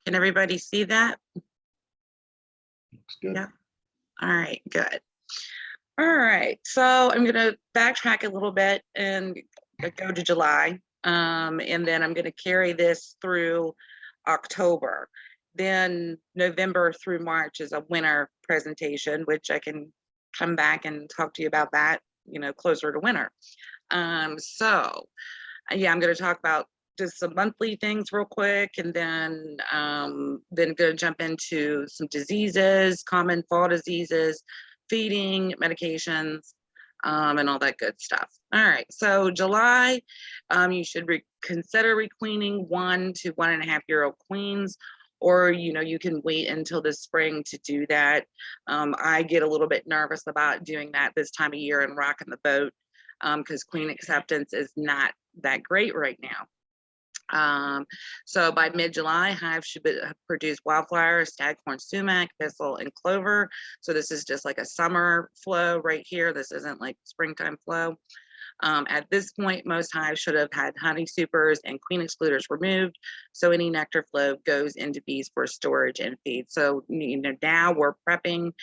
Can everybody see that? Looks good. Yeah. All right, good. All right, so I'm going to backtrack a little bit and go to July. And then I'm going to carry this through October. Then November through March is a winter presentation, which I can come back and talk to you about that, closer to winter. So yeah, I'm going to talk about just some monthly things real quick, and then going to jump into some diseases, common fall diseases, feeding, medications, and all that good stuff. All right, so July, you should consider requeening 1 to 1.5 year old queens, or you can wait until the spring to do that. I get a little bit nervous about doing that this time of year and rocking the boat, because queen acceptance is not that great right now. So by mid-July, hives should produce wildflowers, stagcorn, sumac, thistle, and clover. So this is just like a summer flow right here. This isn't like springtime flow. At this point, most hives should have had honey supers and queen excluders removed, so any nectar flow goes into bees for storage and feed. So now we're prepping.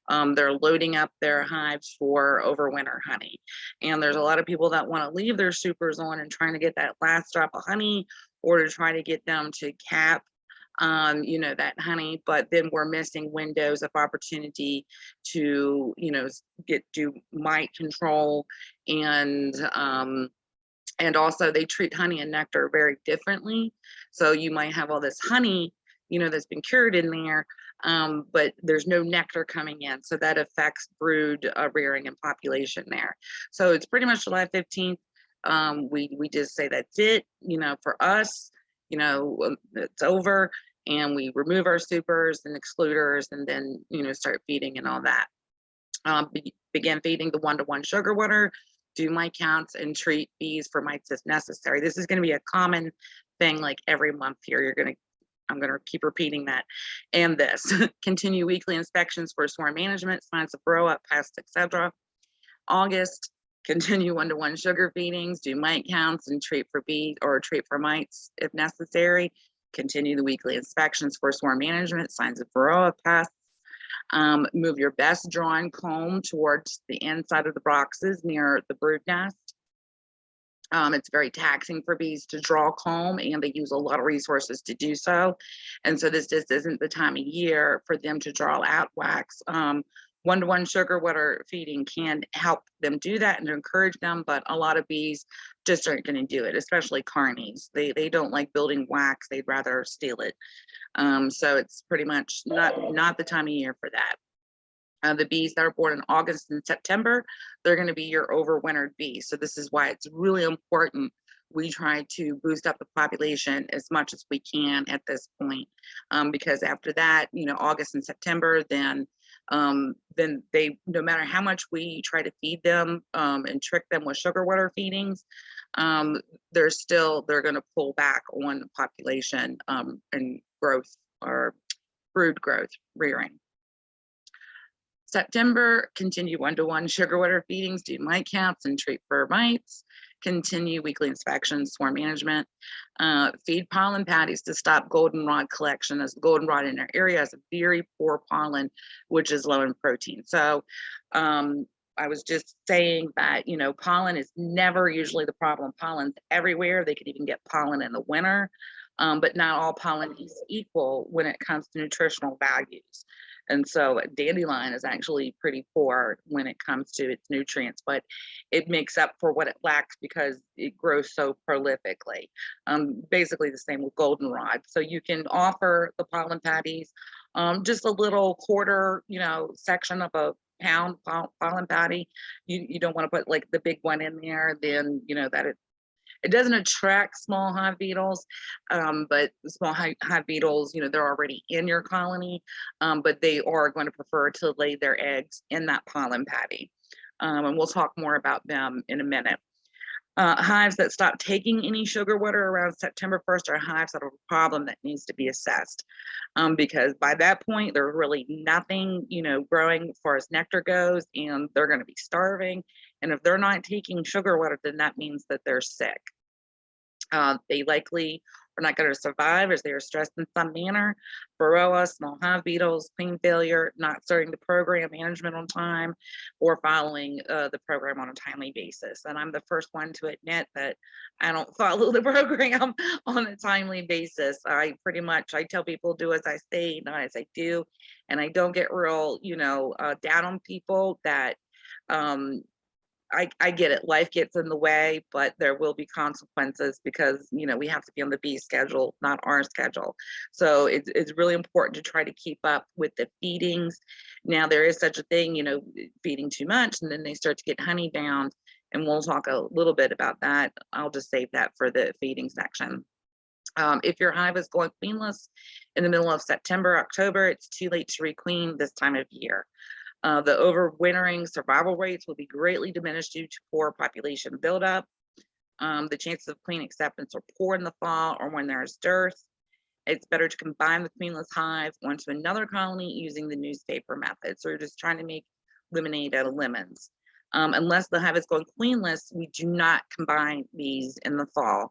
They're loading up their hives for overwinter honey, and there's a lot of people that want to leave their supers on and trying to get that last drop of honey, or to try to get them to cap that honey, but then we're missing windows of opportunity to, do mite control, and also they treat honey and nectar very differently. So you might have all this honey, that's been cured in there, but there's no nectar coming in. So that affects brood rearing and population there. So it's pretty much July 15th. We just say that's it, for us, it's over, and we remove our supers and excluders, and then start feeding and all that. Begin feeding the 1-to-1 sugar water, do mite counts, and treat bees for mites if necessary. This is going to be a common thing, like every month here. I'm going to keep repeating that. And this continue weekly inspections for swarm management, signs of grow up, pests, etc. August, continue 1-to-1 sugar feedings, do mite counts, and treat for bees or treat for mites if necessary. Continue the weekly inspections for swarm management, signs of varroa pests. Move your best drawn comb towards the inside of the boxes near the brood nest. It's very taxing for bees to draw comb, and they use a lot of resources to do so. And so this just isn't the time of year for them to draw out wax. 1-to-1 sugar water feeding can help them do that and encourage them, but a lot of bees just aren't going to do it, especially carnies. They don't like building wax. They'd rather steal it. So it's pretty much not the time of year for that. The bees that are born in August and September, they're going to be your overwintered bees. So this is why it's really important we try to boost up the population as much as we can at this point, because after that, August and September, then they, no matter how much we try to feed them and trick them with sugar water feedings, they're going to pull back on the population and growth, or brood growth, rearing. September, continue 1-to-1 sugar water feedings, do mite counts, and treat for mites. Continue weekly inspections, swarm management. Feed pollen patties to stop goldenrod collection, as the goldenrod in our area has a very poor pollen, which is low in protein. So I was just saying that, pollen is never usually the problem. Pollen's everywhere. They could even get pollen in the winter, but not all pollen is equal when it comes to nutritional values. And so dandelion is actually pretty poor when it comes to its nutrients, but it makes up for what it lacks because it grows so prolifically. Basically the same with goldenrod. So you can offer the pollen patties, just a little quarter, section of a pound pollen patty. You don't want to put like the big one in there, then that it doesn't attract small hive beetles, but the small hive beetles, they're already in your colony, but they are going to prefer to lay their eggs in that pollen patty. And we'll talk more about them in a minute. Hives that stop taking any sugar water around September 1st are hives that have a problem that needs to be assessed, because by that point, there's really nothing, growing as far as nectar goes, and they're going to be starving. And if they're not taking sugar water, then that means that they're sick. They likely are not going to survive as they are stressed in some manner. Varroa, small hive beetles, queen failure, not starting the program management on time, or following the program on a timely basis. And I'm the first one to admit that I don't follow the program on a timely basis. I tell people do as I say, not as I do. And I don't get real, down on people that I get it. Life gets in the way, but there will be consequences because, we have to be on the bee schedule, not our schedule. So it's really important to try to keep up with the feedings. Now, there is such a thing, feeding too much, and then they start to get honey bound. And we'll talk a little bit about that. I'll just save that for the feeding section. If your hive is going queenless in the middle of September, October, it's too late to requeen this time of year. The overwintering survival rates will be greatly diminished due to poor population buildup. The chances of queen acceptance are poor in the fall or when there's dearth. It's better to combine the queenless hive onto another colony using the newspaper method. So you're just trying to make lemonade out of lemons. Unless the hive is going queenless, we do not combine these in the fall.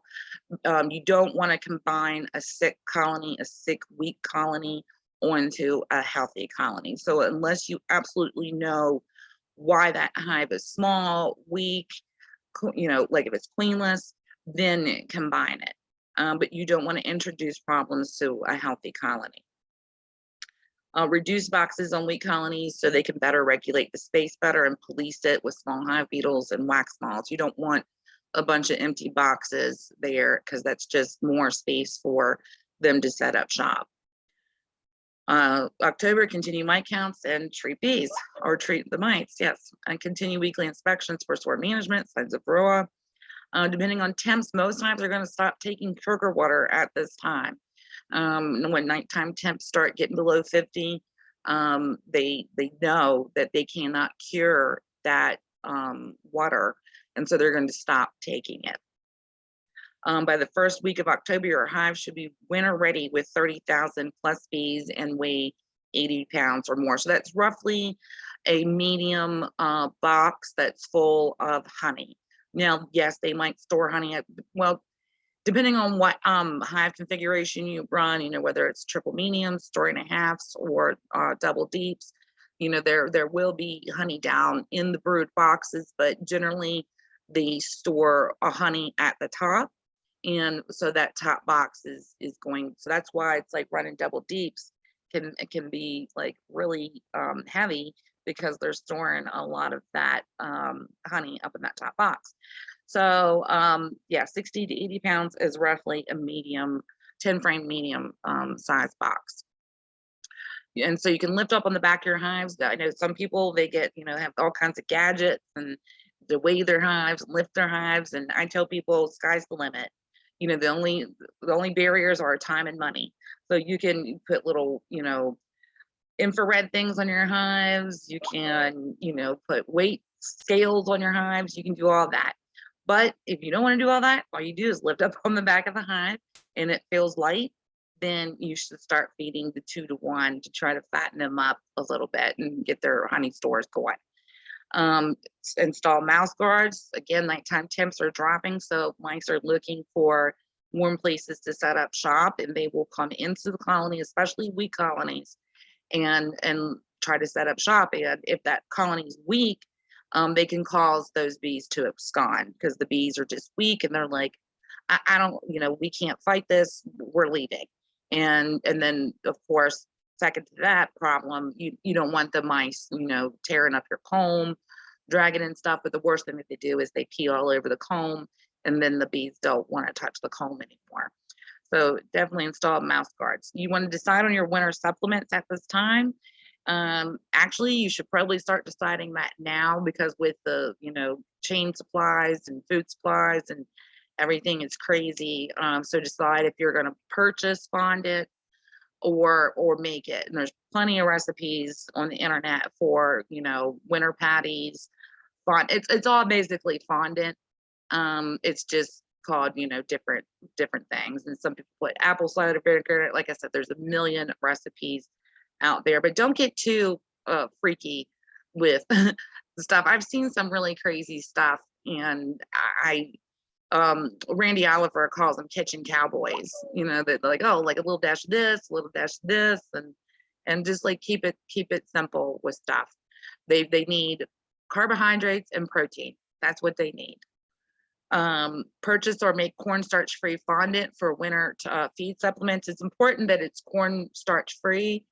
You don't want to combine a sick colony, a sick, weak colony onto a healthy colony. So unless you absolutely know why that hive is small, weak, like if it's queenless, then combine it. But you don't want to introduce problems to a healthy colony. Reduce boxes on weak colonies so they can better regulate the space better and police it with small hive beetles and wax moths. You don't want a bunch of empty boxes there because that's just more space for them to set up shop. October, continue mite counts and treat bees, or treat the mites, yes. And continue weekly inspections for swarm management, signs of varroa. Depending on temps, most times they're going to stop taking sugar water at this time. When nighttime temps start getting below 50, they know that they cannot cure that water, and so they're going to stop taking it. By the first week of October, your hive should be winter ready with 30,000 plus bees and weigh 80 pounds or more. So that's roughly a medium box that's full of honey. Now, yes, they might store honey at, well, depending on what hive configuration you run, whether it's triple mediums, story and a halves, or double deeps, there will be honey down in the brood boxes, but generally they store a honey at the top. And so that top box is going, so that's why it's like running double deeps can be like really heavy, because they're storing a lot of that honey up in that top box. So yeah, 60 to 80 pounds is roughly a medium, 10 frame medium size box. And so you can lift up on the back of your hives. I know some people, they get, have all kinds of gadgets and to weigh their hives, lift their hives. And I tell people, sky's the limit. The only barriers are time and money. So you can put little, infrared things on your hives. You can, put weight scales on your hives. You can do all that. But if you don't want to do all that, all you do is lift up on the back of the hive and it feels light, then you should start feeding the 2 to 1 to try to fatten them up a little bit and get their honey stores going. Install mouse guards. Again, nighttime temps are dropping, so mice are looking for warm places to set up shop, and they will come into the colony, especially weak colonies, and try to set up shop. And if that colony is weak, they can cause those bees to abscond because the bees are just weak and they're like, I don't, we can't fight this, we're leaving. And then of course, second to that problem, you don't want the mice, tearing up your comb, dragging and stuff. But the worst thing that they do is they pee all over the comb, and then the bees don't want to touch the comb anymore. So definitely install mouse guards. You want to decide on your winter supplements at this time. Actually, you should probably start deciding that now, because with the, chain supplies and food supplies and everything is crazy. So decide if you're going to purchase fondant or make it. And there's plenty of recipes on the internet for, winter patties. It's all basically fondant. It's just called, different things. And some people put apple cider vinegar. Like I said, there's a million recipes out there, but don't get too freaky with stuff. I've seen some really crazy stuff, and Randy Oliver calls them kitchen cowboys, you know, that like, oh, like a little dash of this, a little dash of this, and just like keep it simple with stuff. They need carbohydrates and protein. That's what they need. Purchase or make cornstarch free fondant for winter feed supplements. It's important that it's cornstarch free,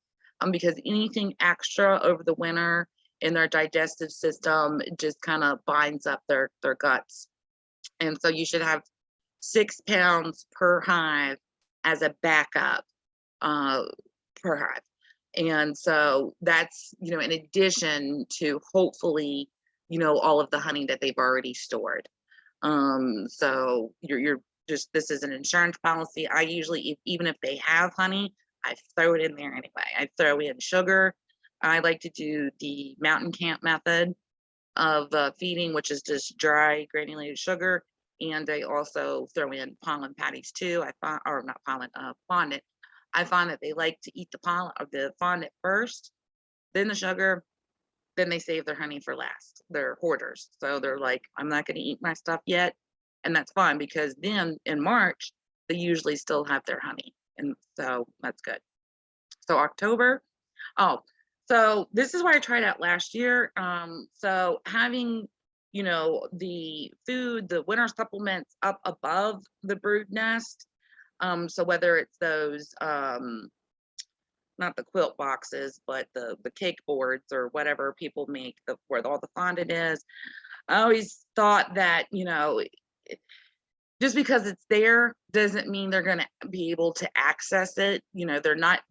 because anything extra over the winter in their digestive system just kind of binds up their guts. And so you should have 6 pounds per hive as a backup per hive. And so that's, you know, in addition to hopefully, you know, all of the honey that they've already stored. So you're just, this is an insurance policy. I usually, even if they have honey, I throw it in there anyway. I throw in sugar. I like to do the mountain camp method of feeding, which is just dry granulated sugar. And I also throw in pollen patties too. I find, or not pollen, fondant. I find that they like to eat the pollen or the fondant first, then the sugar, then they save their honey for last. They're hoarders. So they're like, I'm not going to eat my stuff yet. And that's fine, because then in March, they usually still have their honey. And so that's good. So October, oh, so this is why I tried out last year. So having, you know, the food, the winter supplements up above the brood nest. So whether it's those, not the quilt boxes, but the cake boards or whatever people make, where all the fondant is. I always thought that, you know, just because it's there doesn't mean they're going to be able to access it. You know,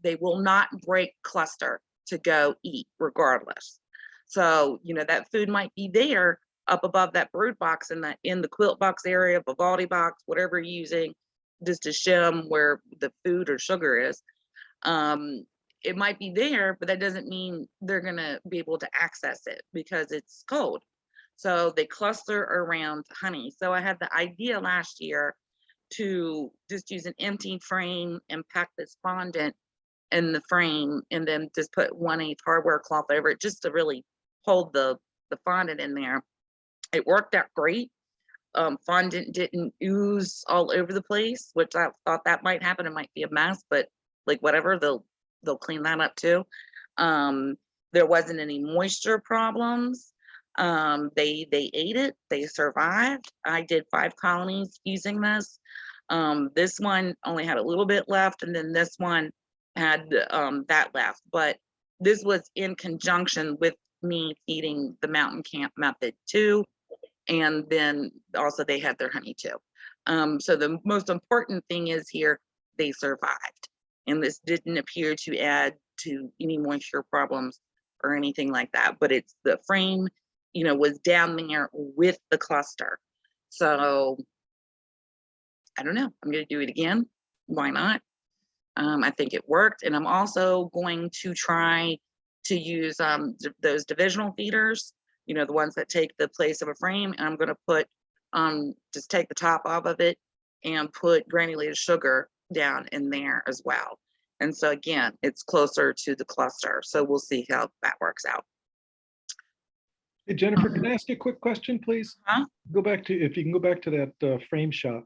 they will not break cluster to go eat regardless. So, you know, that food might be there up above that brood box in the quilt box area, Vivaldi box, whatever you're using, just to shim where the food or sugar is. It might be there, but that doesn't mean they're going to be able to access it because it's cold. So they cluster around honey. So I had the idea last year to just use an empty frame and pack this fondant in the frame, and then just put 1/8 hardware cloth over it just to really hold the fondant in there. It worked out great. Fondant didn't ooze all over the place, which I thought that might happen. It might be a mess, but like whatever, they'll clean that up too. There wasn't any moisture problems. They ate it, they survived. I did 5 colonies using this. This one only had a little bit left, and then this one had that left. But this was in conjunction with me feeding the mountain camp method too. And then also they had their honey too. So the most important thing is here, they survived. And this didn't appear to add to any moisture problems or anything like that. But it's the frame, you know, was down there with the cluster. So I don't know. I'm going to do it again. Why not? I think it worked. And I'm also going to try to use those divisional feeders, you know, the ones that take the place of a frame. And I'm going to put, just take the top off of it and put granulated sugar down in there as well. And so again, it's closer to the cluster. So we'll see how that works out. Hey, Jennifer, can I ask you a quick question, please? Huh? Go back to, if you can go back to that frame shot.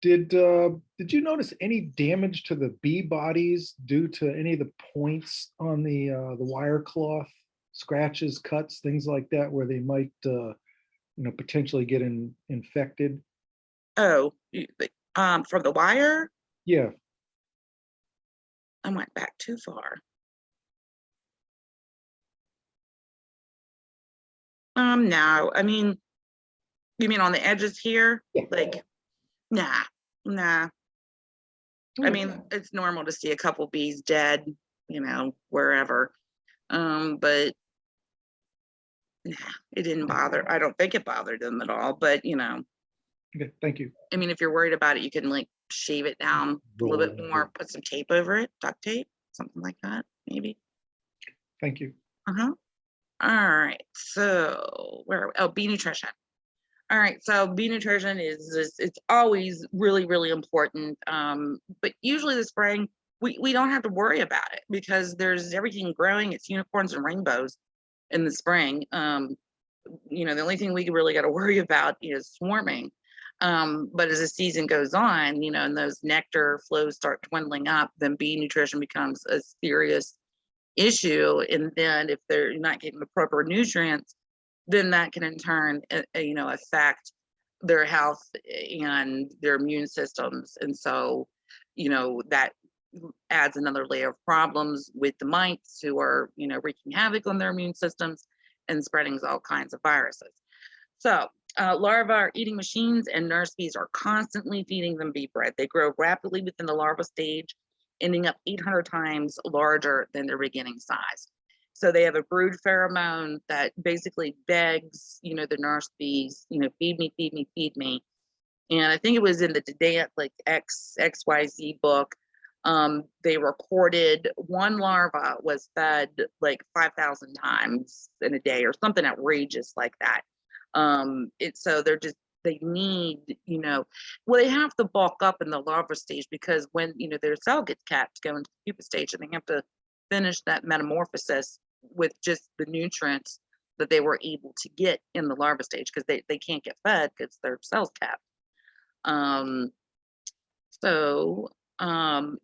Did you notice any damage to the bee bodies due to any of the points on the wire cloth, scratches, cuts, things like that, where they might you know, potentially get infected? Oh, from the wire? Yeah. I went back too far. No, I mean, you mean on the edges here? Yeah. Like, nah. I mean, it's normal to see a couple bees dead, you know, wherever. But nah, it didn't bother. I don't think it bothered them at all, but you know. Okay, thank you. I mean, if you're worried about it, you can like shave it down a little bit more, put some tape over it, duct tape, something like that, maybe. Thank you. All right, so where are we? Oh, bee nutrition. All right, so bee nutrition it's always really, really important. But usually the spring, we don't have to worry about it because there's everything growing. It's unicorns and rainbows in the spring. You know, the only thing we really got to worry about is swarming. But as the season goes on, and those nectar flows start dwindling up, then bee nutrition becomes a serious issue. And then if they're not getting the proper nutrients, then that can in turn, affect their health and their immune systems. And so, that adds another layer of problems with the mites who are, wreaking havoc on their immune systems and spreading all kinds of viruses. So larvae are eating machines, and nurse bees are constantly feeding them bee bread. They grow rapidly within the larva stage, ending up 800 times larger than their beginning size. So they have a brood pheromone that basically begs, the nurse bees, feed me, feed me, feed me. And I think it was in the Today like XYZ book. They recorded one larva was fed like 5,000 times in a day or something outrageous like that. So they need, well, they have to bulk up in the larva stage, because when, their cell gets capped to go into the pupa stage, and they have to finish that metamorphosis with just the nutrients that they were able to get in the larva stage, because they can't get fed because their cells capped.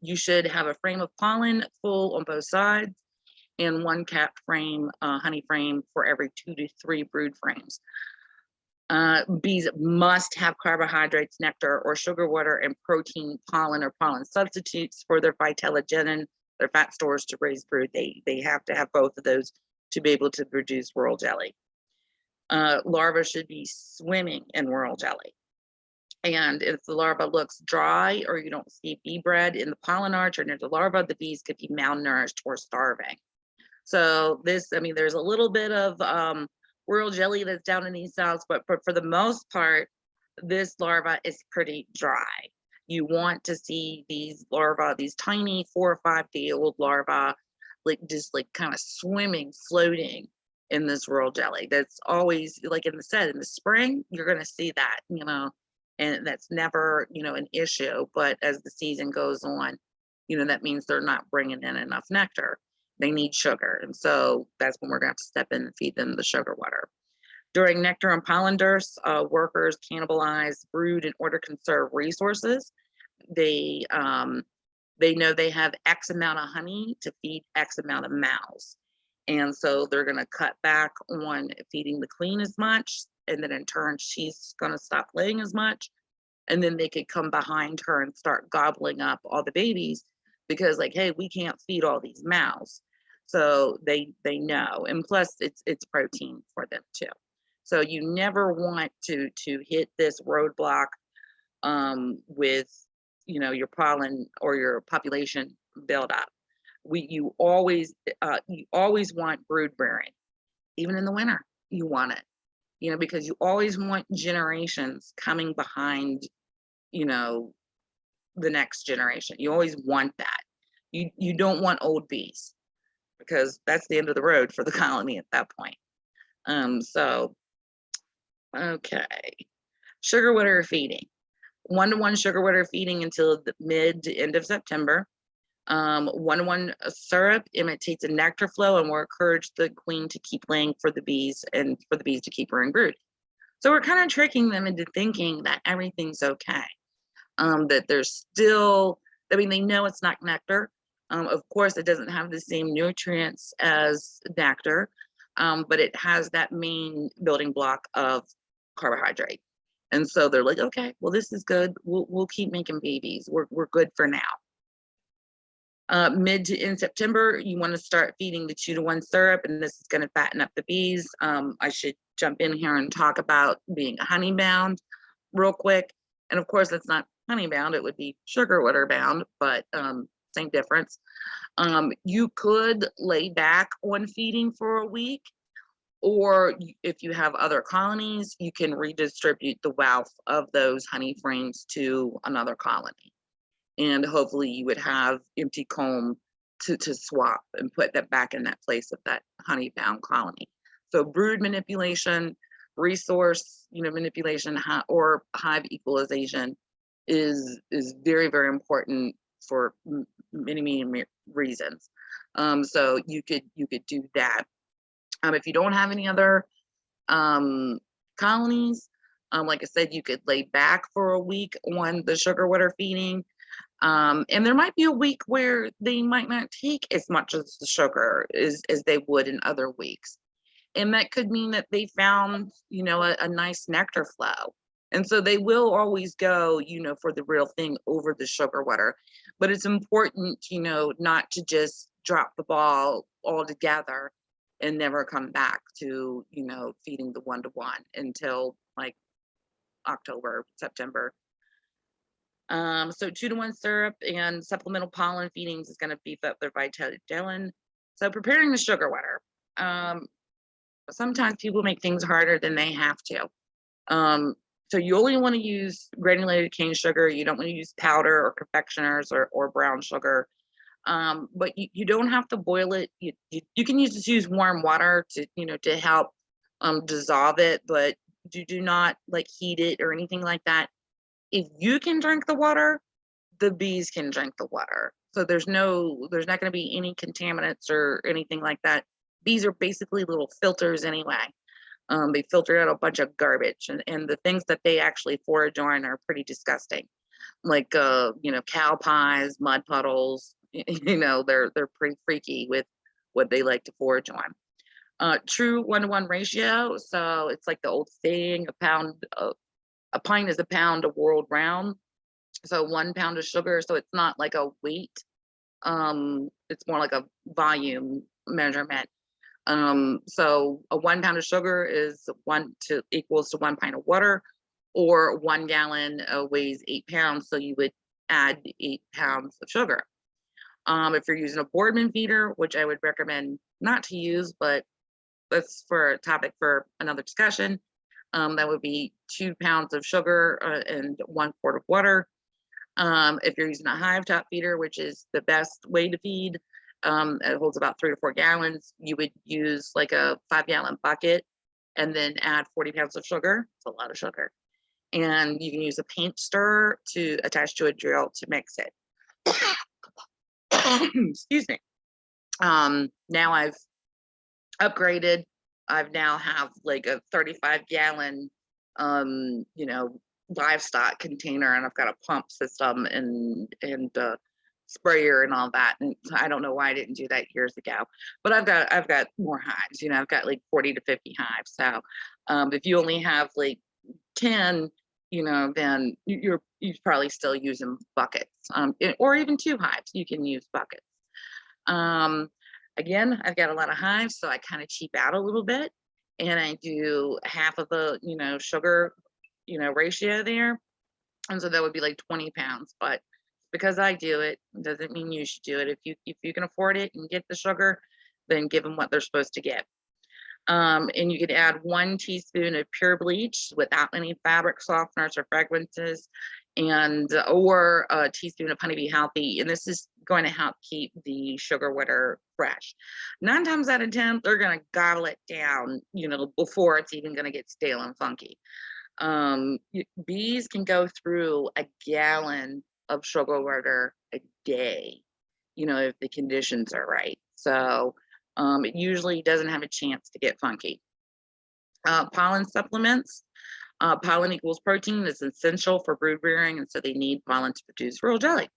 You should have a frame of pollen full on both sides, and one capped frame, honey frame, for every 2 to 3 brood frames. Bees must have carbohydrates, nectar, or sugar water, and protein, pollen, or pollen substitutes for their vitellogenin, their fat stores to raise brood. They have to have both of those to be able to produce royal jelly. Larvae should be swimming in royal jelly. And if the larva looks dry, or you don't see bee bread in the pollen arch or near the larva, the bees could be malnourished or starving. So there's a little bit of royal jelly that's down in these cells, but for the most part, this larva is pretty dry. You want to see these larvae, these tiny 4 or 5 day old larvae, just kind of swimming, floating in this royal jelly. That's always, like in the spring, you're going to see that, and that's never, an issue. But as the season goes on, that means they're not bringing in enough nectar. They need sugar. And so that's when we're going to have to step in and feed them the sugar water. During nectar and pollen dearths, workers cannibalize brood in order to conserve resources. They know they have X amount of honey to feed X amount of mouths. And so they're going to cut back on feeding the queen as much. And then in turn, she's going to stop laying as much. And then they could come behind her and start gobbling up all the babies, because hey, we can't feed all these mouths. So they know, and plus it's protein for them too. So you never want to hit this roadblock with your pollen or your population buildup. You always want brood bearing, even in the winter. You want it, because you always want generations coming behind, the next generation. You always want that. You don't want old bees, because that's the end of the road for the colony at that point. Okay. Sugar water feeding. 1-to-1 sugar water feeding until the mid to end of September. 1-to-1 syrup imitates a nectar flow and will encourage the queen to keep laying for the bees, and for the bees to keep rearing brood. So we're kind of tricking them into thinking that everything's okay. That there's still, they know it's not nectar. Of course, it doesn't have the same nutrients as nectar, but it has that main building block of carbohydrate. And so they're like, okay, well, this is good. We'll keep making babies. We're good for now. Mid to in September, you want to start feeding the 2-to-1 syrup, and this is going to fatten up the bees. I should jump in here and talk about being honey bound real quick. And of course, it's not honey bound, it would be sugar water bound, but same difference. You could lay back on feeding for a week, or if you have other colonies, you can redistribute the wealth of those honey frames to another colony. And hopefully you would have empty comb to swap and put that back in that place of that honey bound colony. So brood manipulation, resource manipulation, or hive equalization is very, very important for many reasons. So you could do that. If you don't have any other colonies, Like I said, you could lay back for a week on the sugar water feeding. And there might be a week where they might not take as much as the sugar as they would in other weeks. And that could mean that they found, a nice nectar flow. And so they will always go, for the real thing over the sugar water. But it's important, not to just drop the ball altogether and never come back to, feeding the 1-to-1 until like October, September. So 2-to-1 syrup and supplemental pollen feedings is going to beef up their vitality. So preparing the sugar water. Sometimes people make things harder than they have to. So you only want to use granulated cane sugar. You don't want to use powder or confectioners or brown sugar. But you don't have to boil it. You can just use warm water to help dissolve it, but you do not like heat it or anything like that. If you can drink the water, the bees can drink the water. So there's not going to be any contaminants or anything like that. Bees are basically little filters anyway. They filter out a bunch of garbage, and the things that they actually forage on are pretty disgusting, like cow pies, mud puddles. They're pretty freaky with what they like to forage on. True 1-to-1 ratio. So it's like the old saying, a pint is a pound a world round. So 1 pound of sugar. So it's not like a weight. It's more like a volume measurement. So a 1 pound of sugar equals to 1 pint of water, or 1 gallon weighs 8 pounds. So you would add 8 pounds of sugar. If you're using a Boardman feeder, which I would recommend not to use, but that's for a topic for another discussion. That would be 2 pounds of sugar and 1 quart of water. If you're using a hive top feeder, which is the best way to feed, it holds about 3 to 4 gallons. You would use like a 5-gallon bucket and then add 40 pounds of sugar. It's a lot of sugar. And you can use a paint stirrer to attach to a drill to mix it. Excuse me. Now I've upgraded. I've now have like a 35-gallon, livestock container, and I've got a pump system and sprayer and all that. And I don't know why I didn't do that years ago, but I've got more hives. I've got like 40 to 50 hives. So if you only have like 10, then you're probably still using buckets, or even 2 hives. You can use buckets. Again, I've got a lot of hives, so I kind of cheap out a little bit, and I do half of the sugar ratio there, and so that would be like 20 pounds. But because I do it doesn't mean you should do it. If you can afford it and get the sugar, then give them what they're supposed to get. And you could add 1 teaspoon of pure bleach without any fabric softeners or fragrances, or a teaspoon of honeybee healthy. And this is going to help keep the sugar water fresh. 9 times out of 10, they're going to gobble it down, before it's even going to get stale and funky. Bees can go through a gallon of sugar water a day, if the conditions are right. So it usually doesn't have a chance to get funky. Pollen supplements. Pollen equals protein. It's essential for brood rearing, and so they need pollen to produce royal jelly.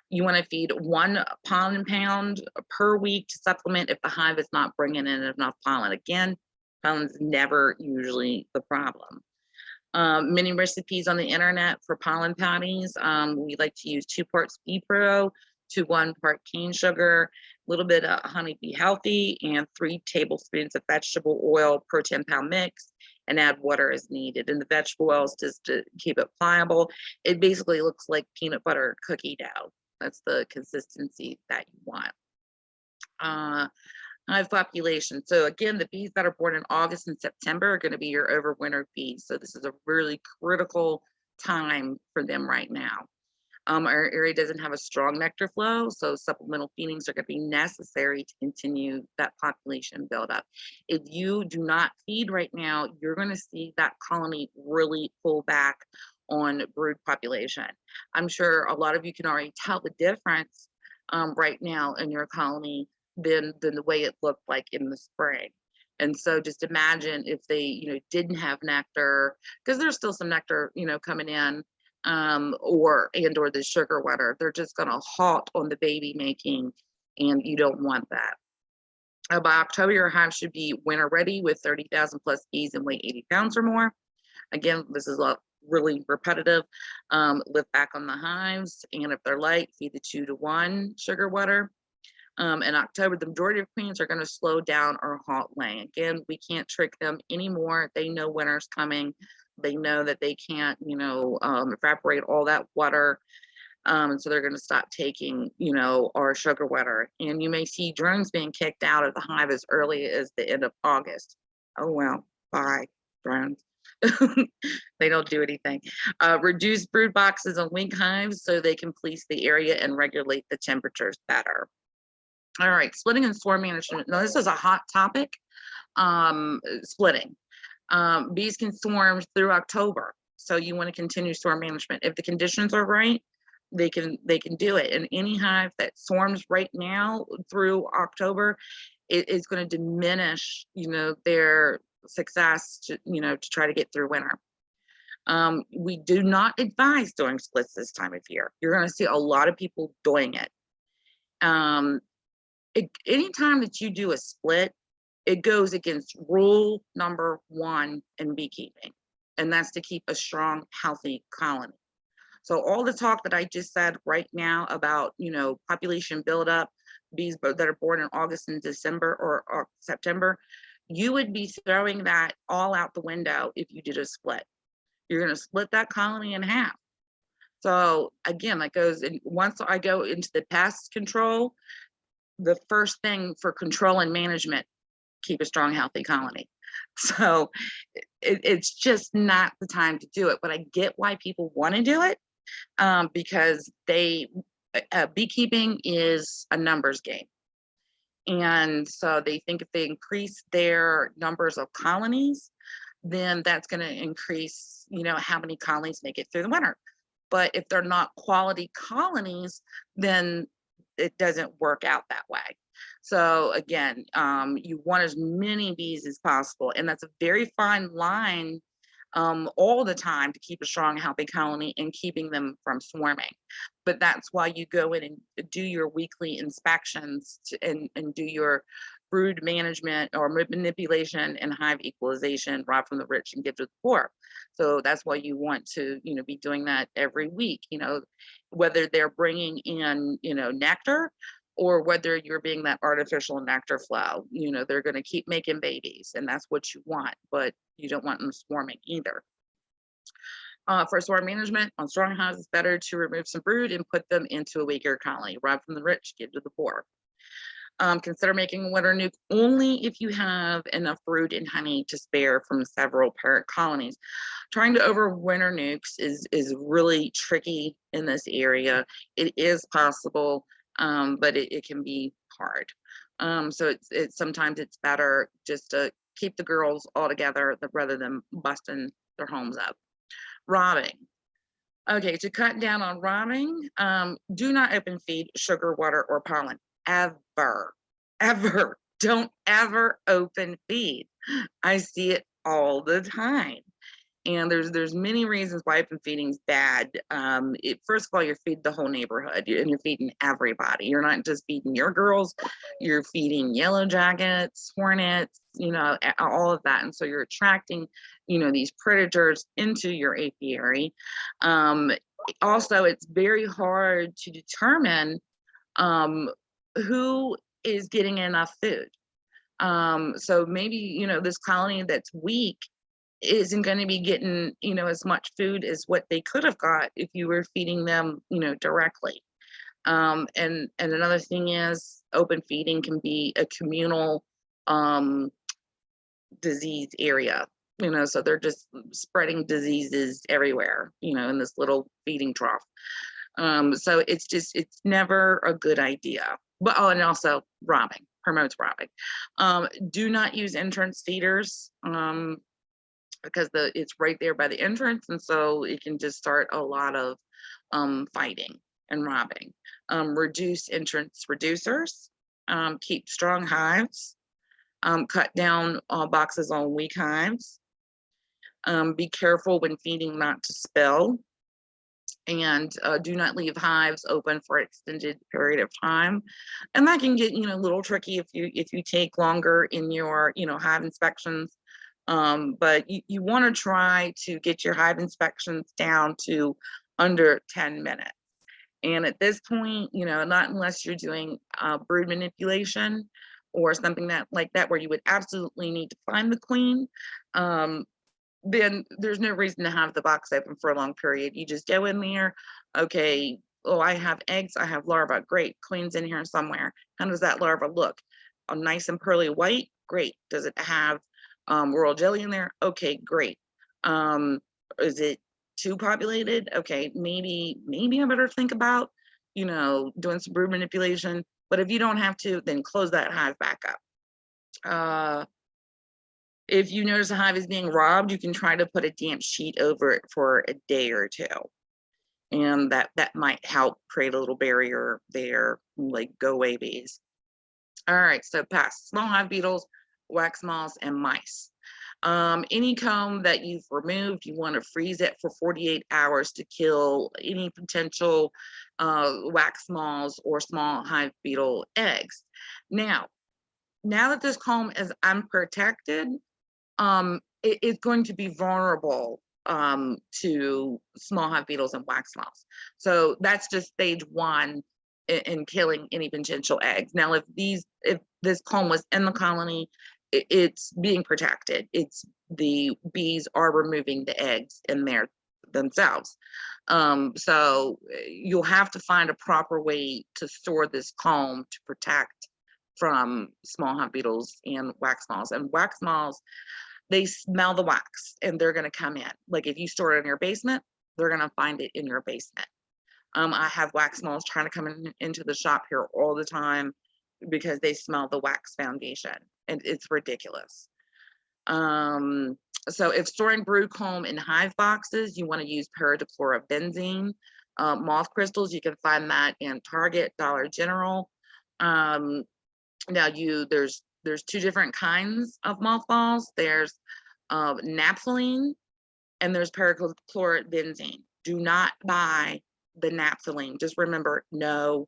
You want to feed 1 pollen pound per week to supplement if the hive is not bringing in enough pollen. Again, pollen's never usually the problem. Many recipes on the internet for pollen patties. We like to use 2 parts Bee Pro to 1 part cane sugar, a little bit of honeybee healthy, and 3 tablespoons of vegetable oil per 10-pound mix, and add water as needed. And the vegetable oil is just to keep it pliable. It basically looks like peanut butter cookie dough. That's the consistency that you want. Hive population. So again, the bees that are born in August and September are going to be your overwintered bees. So this is a really critical time for them right now. Our area doesn't have a strong nectar flow, so supplemental feedings are going to be necessary to continue that population buildup. If you do not feed right now, you're going to see that colony really pull back on brood population. I'm sure a lot of you can already tell the difference right now in your colony than the way it looked like in the spring. And so just imagine if they, didn't have nectar, because there's still some nectar, coming in, or the sugar water. They're just going to halt on the baby making, and you don't want that. By October, your hive should be winter ready with 30,000 plus bees and weigh 80 pounds or more. Again, this is really repetitive. Lift back on the hives, and if they're light, feed the 2-to-1 sugar water. In October, the majority of queens are going to slow down or halt laying. Again, we can't trick them anymore. They know winter's coming. They know that they can't, evaporate all that water. And so they're going to stop taking, our sugar water. And you may see drones being kicked out of the hive as early as the end of August. Oh, well, bye, drones. They don't do anything. Reduce brood boxes and wing hives so they can police the area and regulate the temperatures better. All right, splitting and swarm management. Now, this is a hot topic, splitting. Bees can swarm through October, so you want to continue swarm management. If the conditions are right, they can do it. And any hive that swarms right now through October, it is going to diminish, their success to try to get through winter. We do not advise doing splits this time of year. You're going to see a lot of people doing it. Anytime that you do a split, it goes against rule number 1 in beekeeping, and that's to keep a strong, healthy colony. So all the talk that I just said right now about, population buildup, bees that are born in August and December or September, you would be throwing that all out the window if you did a split. You're going to split that colony in half. So again, that goes in. Once I go into the pest control, the first thing for control and management, keep a strong, healthy colony. So it's just not the time to do it. But I get why people want to do it, because beekeeping is a numbers game. And so they think if they increase their numbers of colonies, then that's going to increase, how many colonies make it through the winter. But if they're not quality colonies, then it doesn't work out that way. So again, you want as many bees as possible, and that's a very fine line all the time to keep a strong, healthy colony and keeping them from swarming. But that's why you go in and do your weekly inspections and do your brood management or manipulation and hive equalization, rob from the rich and give to the poor. So that's why you want to, be doing that every week, whether they're bringing in, nectar, or whether you're being that artificial nectar flow. They're going to keep making babies, and that's what you want, but you don't want them swarming either. For swarm management on strong hives, it's better to remove some brood and put them into a weaker colony. Rob from the rich, give to the poor. Consider making a winter nuke only if you have enough brood and honey to spare from several parent colonies. Trying to overwinter nukes is really tricky in this area. It is possible, but it can be hard. So it's sometimes it's better just to keep the girls all together rather than busting their homes up. Robbing. Okay, to cut down on robbing, do not open feed sugar water or pollen. Ever. Don't ever open feed. I see it all the time. And there's many reasons why open feeding is bad. First of all, you're feeding the whole neighborhood, and you're feeding everybody. You're not just feeding your girls, you're feeding yellow jackets, hornets, all of that. And so you're attracting, these predators into your apiary. Also, it's very hard to determine who is getting enough food. So maybe, this colony that's weak isn't going to be getting, as much food as what they could have got if you were feeding them, directly. And another thing is open feeding can be a communal disease area, so they're just spreading diseases everywhere, in this little feeding trough. So it's never a good idea. But and also robbing promotes robbing. Do not use entrance feeders, because it's right there by the entrance, and so it can just start a lot of fighting and robbing. Reduce entrance reducers. Keep strong hives. Cut down boxes on weak hives. Be careful when feeding not to spill. And do not leave hives open for an extended period of time. And that can get, a little tricky if you take longer in your, hive inspections. But you want to try to get your hive inspections down to under 10 minutes. And at this point, not unless you're doing brood manipulation or something like that, where you would absolutely need to find the queen, then there's no reason to have the box open for a long period. You just go in there, okay, oh, I have eggs, I have larvae, great, queen's in here somewhere. How does that larva look? Nice and pearly white, great. Does it have royal jelly in there? Okay, great. Is it too populated? Okay, maybe I better think about, doing some brood manipulation. But if you don't have to, then close that hive back up. If you notice a hive is being robbed, you can try to put a damp sheet over it for a day or two. And that might help create a little barrier there, like go away bees. All right, so pests, small hive beetles, wax moths, and mice. Any comb that you've removed, you want to freeze it for 48 hours to kill any potential wax moths or small hive beetle eggs. Now that this comb is unprotected, it's going to be vulnerable to small hive beetles and wax moths. So that's just stage one in killing any potential eggs. Now, if this comb was in the colony, it's being protected. It's the bees are removing the eggs in there themselves. So you'll have to find a proper way to store this comb to protect from small hive beetles and wax moths. And wax moths, they smell the wax and they're going to come in. Like if you store it in your basement, they're going to find it in your basement. I have wax moths trying to come into the shop here all the time because they smell the wax foundation, and it's ridiculous. So if storing brood comb in hive boxes, you want to use paradichlorobenzene. Moth crystals, you can find that in Target, Dollar General. Now there's two different kinds of mothballs. There's naphthalene and there's paradichlorobenzene. Do not buy the naphthalene. Just remember, no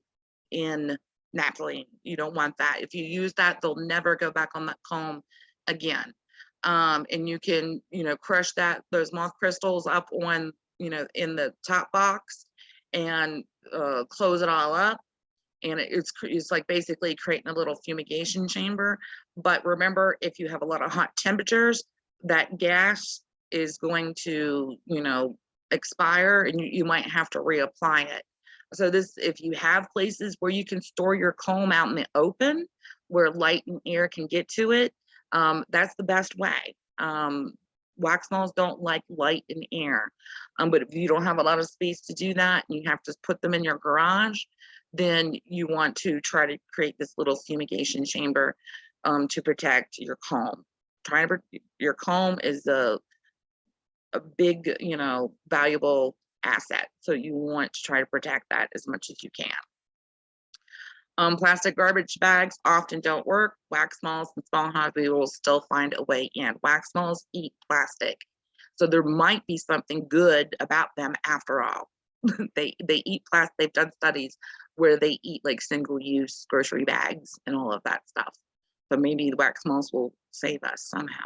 in naphthalene. You don't want that. If you use that, they'll never go back on that comb again. And you can, crush those moth crystals up on, in the top box and close it all up. And it's like basically creating a little fumigation chamber. But remember, if you have a lot of hot temperatures, that gas is going to, expire, and you might have to reapply it. So if you have places where you can store your comb out in the open, where light and air can get to it, that's the best way. Wax moths don't like light and air. But if you don't have a lot of space to do that, and you have to put them in your garage, then you want to try to create this little fumigation chamber to protect your comb. Your comb is a big, valuable asset. So you want to try to protect that as much as you can. Plastic garbage bags often don't work. Wax moths and small hive beetles still find a way in. Wax moths eat plastic. So there might be something good about them after all. They eat plastic. They've done studies where they eat like single-use grocery bags and all of that stuff. So maybe the wax moths will save us somehow.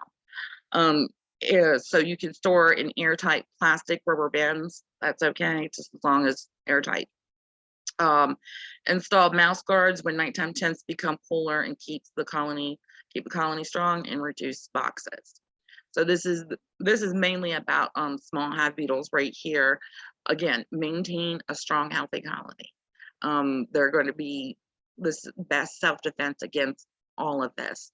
So you can store in airtight plastic rubber bins. That's okay, just as long as airtight. Install mouse guards when nighttime temps become cooler and keep the colony strong and reduce boxes. So this is mainly about small hive beetles right here. Again, maintain a strong, healthy colony. They're going to be this best self-defense against all of this.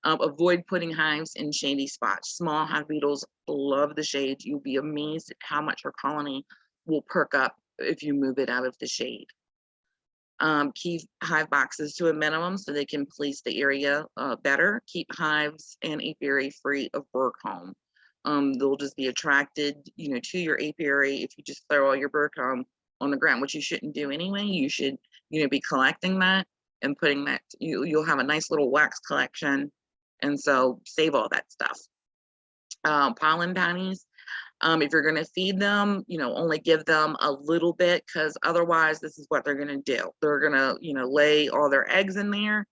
Avoid putting hives in shady spots. Small hive beetles love the shade. You'll be amazed at how much your colony will perk up if you move it out of the shade. Keep hive boxes to a minimum so they can police the area better. Keep hives and apiary free of bird comb. They'll just be attracted, to your apiary if you just throw all your bird comb on the ground, which you shouldn't do anyway. You should, be collecting that and putting that. You'll have a nice little wax collection And so save all that stuff. Pollen pennies, if you're going to feed them, only give them a little bit, because otherwise this is what they're going to do. They're going to, lay all their eggs in there.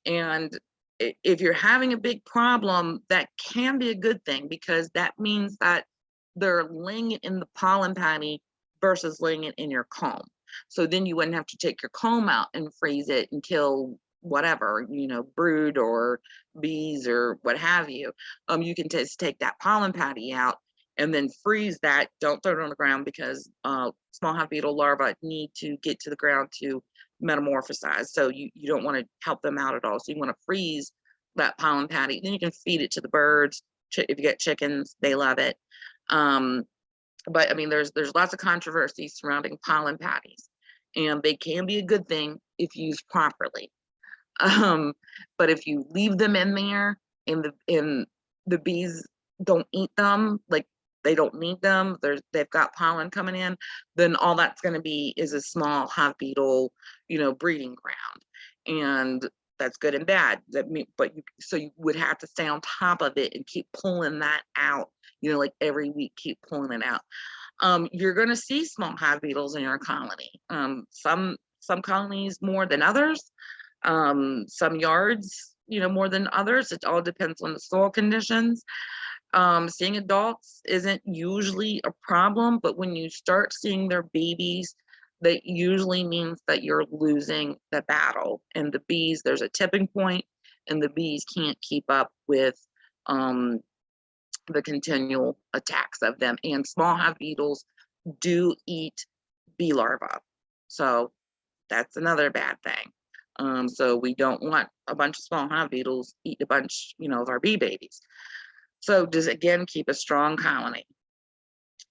And if you're having a big problem, that can be a good thing, because that means that they're laying it in the pollen patty versus laying it in your comb. So then you wouldn't have to take your comb out and freeze it and kill whatever, brood or bees or what have you. You can just take that pollen patty out and then freeze that. Don't throw it on the ground, because small hive beetle larvae need to get to the ground to metamorphosize. So you don't want to help them out at all. So you want to freeze that pollen patty. Then you can feed it to the birds. If you get chickens, they love it. But I mean, there's lots of controversy surrounding pollen patties, and they can be a good thing if used properly. But if you leave them in there and the bees don't eat them, like they don't need them, they've got pollen coming in, then all that's going to be is a small hive beetle, breeding ground. And that's good and bad. So you would have to stay on top of it and keep pulling that out, like every week, keep pulling it out. You're going to see small hive beetles in your colony. Some colonies more than others. Some yards, more than others. It all depends on the soil conditions. Seeing adults isn't usually a problem, but when you start seeing their babies, that usually means that you're losing the battle. And the bees, there's a tipping point, and the bees can't keep up with the continual attacks of them. And small hive beetles do eat bee larvae. So that's another bad thing. So we don't want a bunch of small hive beetles eat a bunch, of our bee babies. So just again, keep a strong colony.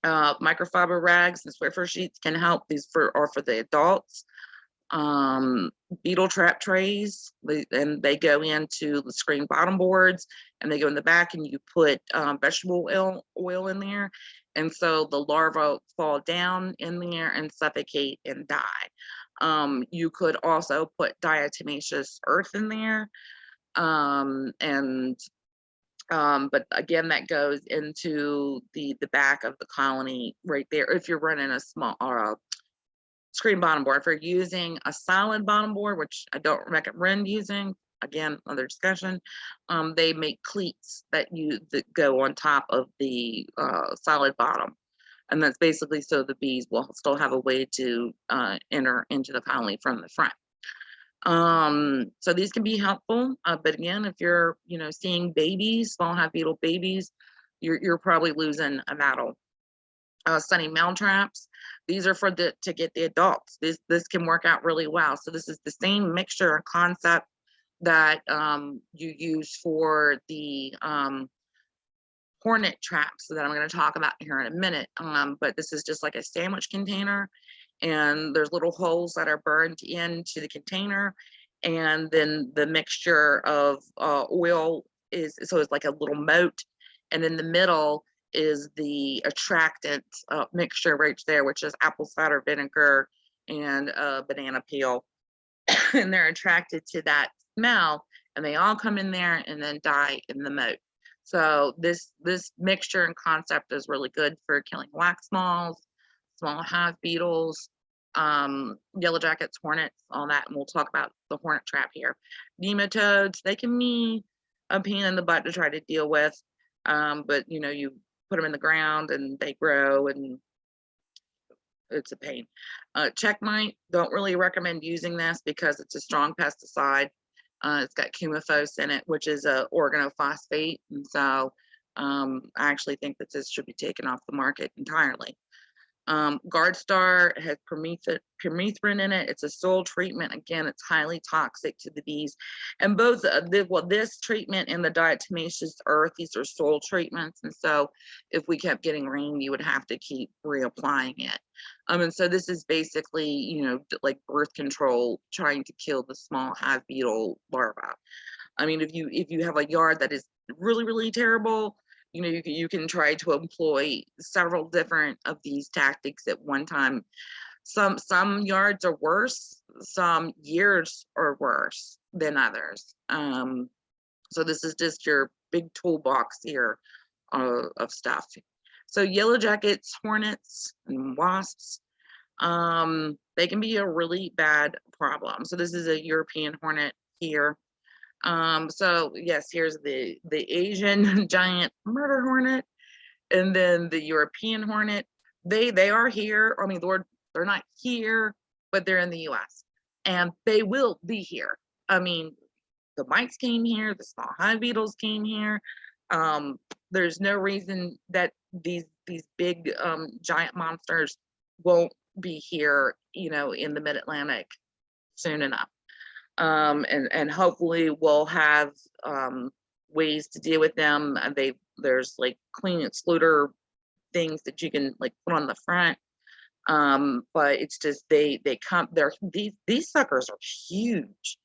Microfiber rags and Swiffer sheets can help. These are for the adults. Beetle trap trays, and they go into the screen bottom boards, and they go in the back, and you put vegetable oil in there. And so the larvae fall down in there and suffocate and die. You could also put diatomaceous earth in there. But again, that goes into the back of the colony right there. If you're running a small or a screen bottom board, if you're using a solid bottom board, which I don't recommend using, again, another discussion, they make cleats that go on top of the solid bottom. And that's basically so the bees will still have a way to enter into the colony from the front. So these can be helpful, but again, if you're seeing babies, small hive beetle babies, you're probably losing a battle. Sunny male traps, these are to get the adults. This can work out really well. So this is the same mixture and concept that you use for the hornet traps that I'm going to talk about here in a minute. But this is just like a sandwich container, and there's little holes that are burned into the container, and then the mixture of oil so it's like a little moat, and in the middle is the attractant mixture right there, which is apple cider vinegar and banana peel. And they're attracted to that smell, and they all come in there and then die in the moat. So this mixture and concept is really good for killing wax moths, small hive beetles, yellow jackets, hornets, all that. And we'll talk about the hornet trap here. Nematodes, they can be a pain in the butt to try to deal with, but you put them in the ground and they grow, and it's a pain. Check mite, don't really recommend using this because it's a strong pesticide. It's got cumulose in it, which is a organophosphate, and so I actually think that this should be taken off the market entirely. Guard Star has permethrin in it. It's a soil treatment. Again, it's highly toxic to the bees. And both this treatment and the diatomaceous earth, these are soil treatments. And so if we kept getting rain, you would have to keep reapplying it. And so this is basically, like birth control, trying to kill the small hive beetle larvae. I mean, if you have a yard that is really, really terrible, you can try to employ several different of these tactics at one time. Some yards are worse, some years are worse than others. So this is just your big toolbox here of stuff. So yellow jackets, hornets, and wasps, they can be a really bad problem. So this is a European hornet here. So yes, here's the Asian giant murder hornet, and then the European hornet. They are here. I mean, they're not here, but they're in the U.S. and they will be here. I mean, the mites came here, the small hive beetles came here. There's no reason that these big giant monsters won't be here, you know, in the mid-Atlantic soon enough. And hopefully we'll have ways to deal with them. And there's like clean excluder things that you can like put on the front. But it's just these suckers are huge,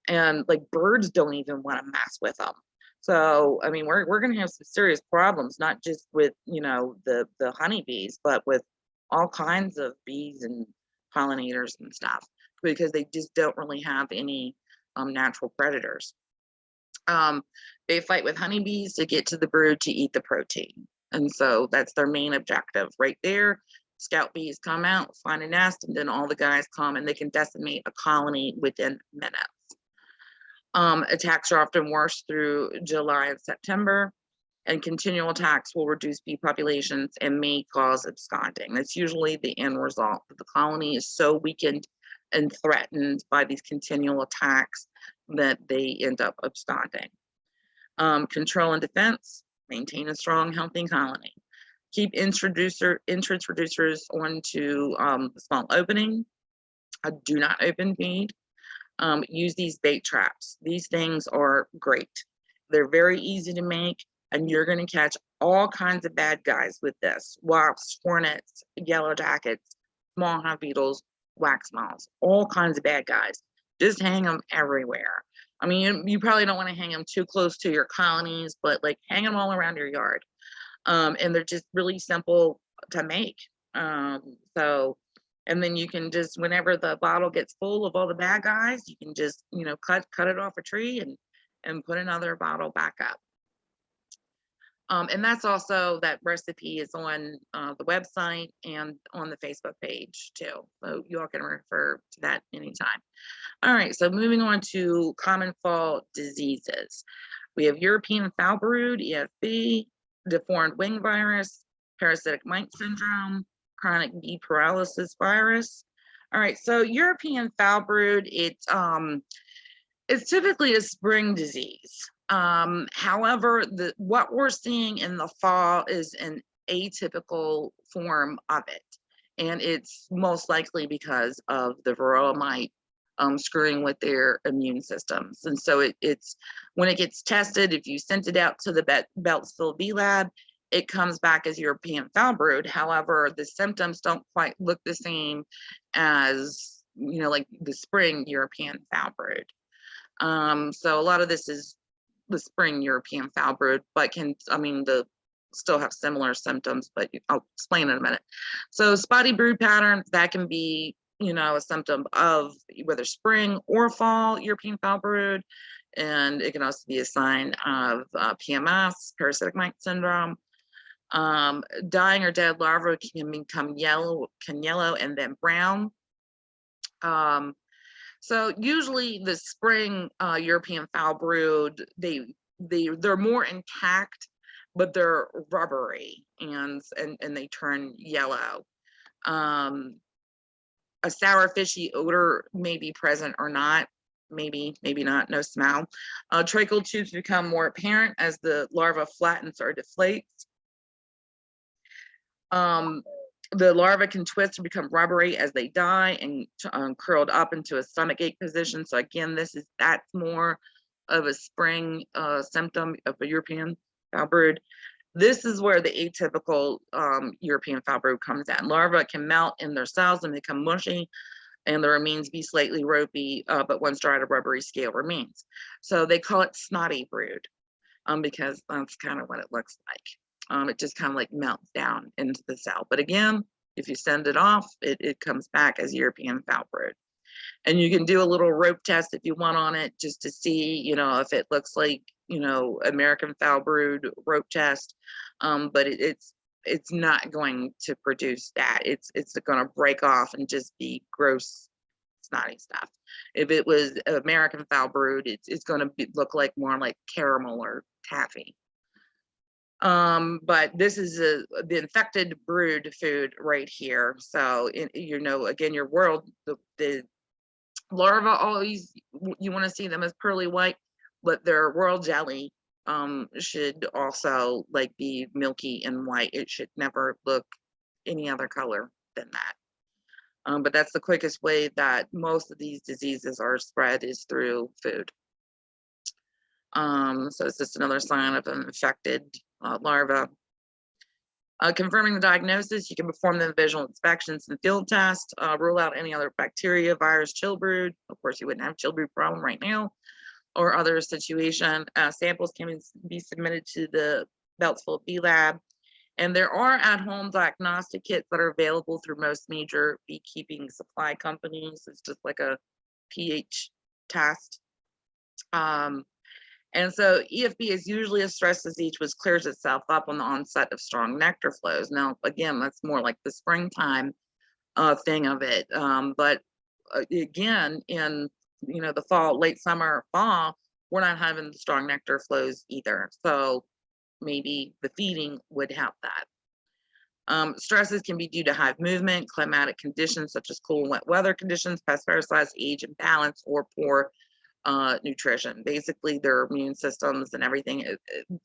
and like birds don't even want to mess with them. So I mean, we're gonna have some serious problems, not just with, you know, the honeybees, but with all kinds of bees and pollinators and stuff, because they just don't really have any natural predators. They fight with honeybees to get to the brood to eat the protein, and so that's their main objective right there. Scout bees come out, find a nest, and then all the guys come and they can decimate a colony within minutes. Attacks are often worse through July and September, and continual attacks will reduce bee populations and may cause absconding. That's usually the end result. The colony is so weakened and threatened by these continual attacks that they end up absconding. Control and defense, maintain a strong, healthy colony. Keep entrance reducers onto the small opening. Do not open feed. Use these bait traps. These things are great. They're very easy to make, and you're going to catch all kinds of bad guys with this. Wasps, hornets, yellow jackets, small hive beetles, wax moths, all kinds of bad guys. Just hang them everywhere. I mean, you probably don't want to hang them too close to your colonies, but like hang them all around your yard. And they're just really simple to make. So, and then you can just, whenever the bottle gets full of all the bad guys, you can just, you know, cut it off a tree and put another bottle back up. And that's also, that recipe is on the website and on the Facebook page too. So you all can refer to that anytime. All right, so moving on to common fall diseases. We have European foul brood, EFB, deformed wing virus, parasitic mite syndrome, chronic bee paralysis virus. All right, so European foul brood, it's typically a spring disease. However, what we're seeing in the fall is an atypical form of it, and it's most likely because of the varroa mite screwing with their immune systems. And so it's when it gets tested, if you sent it out to the Beltsville Bee Lab, it comes back as European foul brood. However, the symptoms don't quite look the same as, you know, like the spring European foul brood. So a lot of this is the spring European foul brood, but still have similar symptoms, but I'll explain in a minute. So spotty brood pattern, that can be, you know, a symptom of whether spring or fall European foul brood. And it can also be a sign of PMS, parasitic mite syndrome. Dying or dead larvae can become yellow and then brown. So usually the spring European foul brood, they're more intact, but they're rubbery and they turn yellow. A sour fishy odor may be present or not, maybe not, no smell. Tracheal tubes become more apparent as the larva flattens or deflates. The larva can twist and become rubbery as they die and curled up into a stomachache position. So again, that's more of a spring symptom of a European foul brood. This is where the atypical European foul brood comes in. Larvae can melt in their cells and become mushy, and the remains be slightly ropey, but once dried, a rubbery scale remains. So they call it snotty brood because that's kind of what it looks like. It just kind of like melts down into the cell. But again, if you send it off, it comes back as European foul brood. And you can do a little rope test if you want on it, just to see, you know, if it looks like American foul brood rope chest, but it's not going to produce that. It's going to break off and just be gross, snotty stuff. If it was American foul brood, it's going to look like more like caramel or taffy. But this is the infected brood food right here. So again, your world, the larva, always you want to see them as pearly white, but their royal jelly should also like be milky and white. It should never look any other color than that. But that's the quickest way that most of these diseases are spread, is through food. So it's just another sign of an infected larva. Confirming the diagnosis, you can perform the visual inspections and field tests, rule out any other bacteria, virus, chill brood. Of course, you wouldn't have chill brood problem right now, or other situation. Samples can be submitted to the Beltsville Bee Lab. And there are at-home diagnostic kits that are available through most major beekeeping supply companies. It's just like a pH test. And so EFB is usually a stress disease which clears itself up on the onset of strong nectar flows. Now, again, that's more like the springtime thing of it. But again, in the fall, late summer, fall, we're not having the strong nectar flows either. So maybe the feeding would help that. Stresses can be due to hive movement, climatic conditions such as cool and wet weather conditions, pest parasites, age imbalance, or poor nutrition. Basically, their immune systems and everything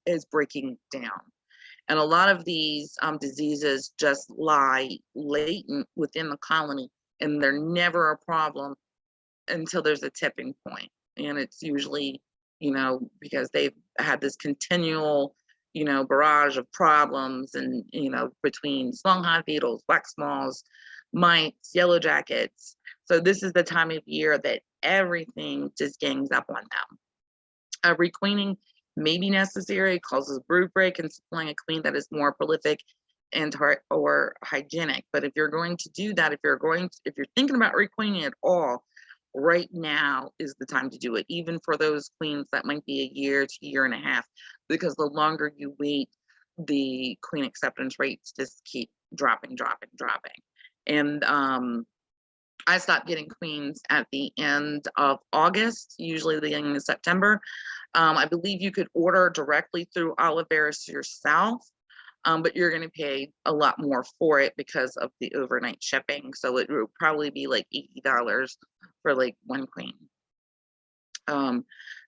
is breaking down. And a lot of these diseases just lie latent within the colony, and they're never a problem until there's a tipping point. And it's usually, because they've had this continual, barrage of problems, and, between small hive beetles, wax moths, mites, yellow jackets. So this is the time of year that everything just gangs up on them. Requeening may be necessary, causes brood break, and supplying a queen that is more prolific and or hygienic. But if you're going to do that, if you're thinking about requeening at all, right now is the time to do it, even for those queens that might be a year to year and a half, because the longer you wait, the queen acceptance rates just keep dropping. And I stopped getting queens at the end of August, usually the beginning of September. I believe you could order directly through Apiaries yourself, but you're going to pay a lot more for it because of the overnight shipping. So it would probably be like $80 for like one queen.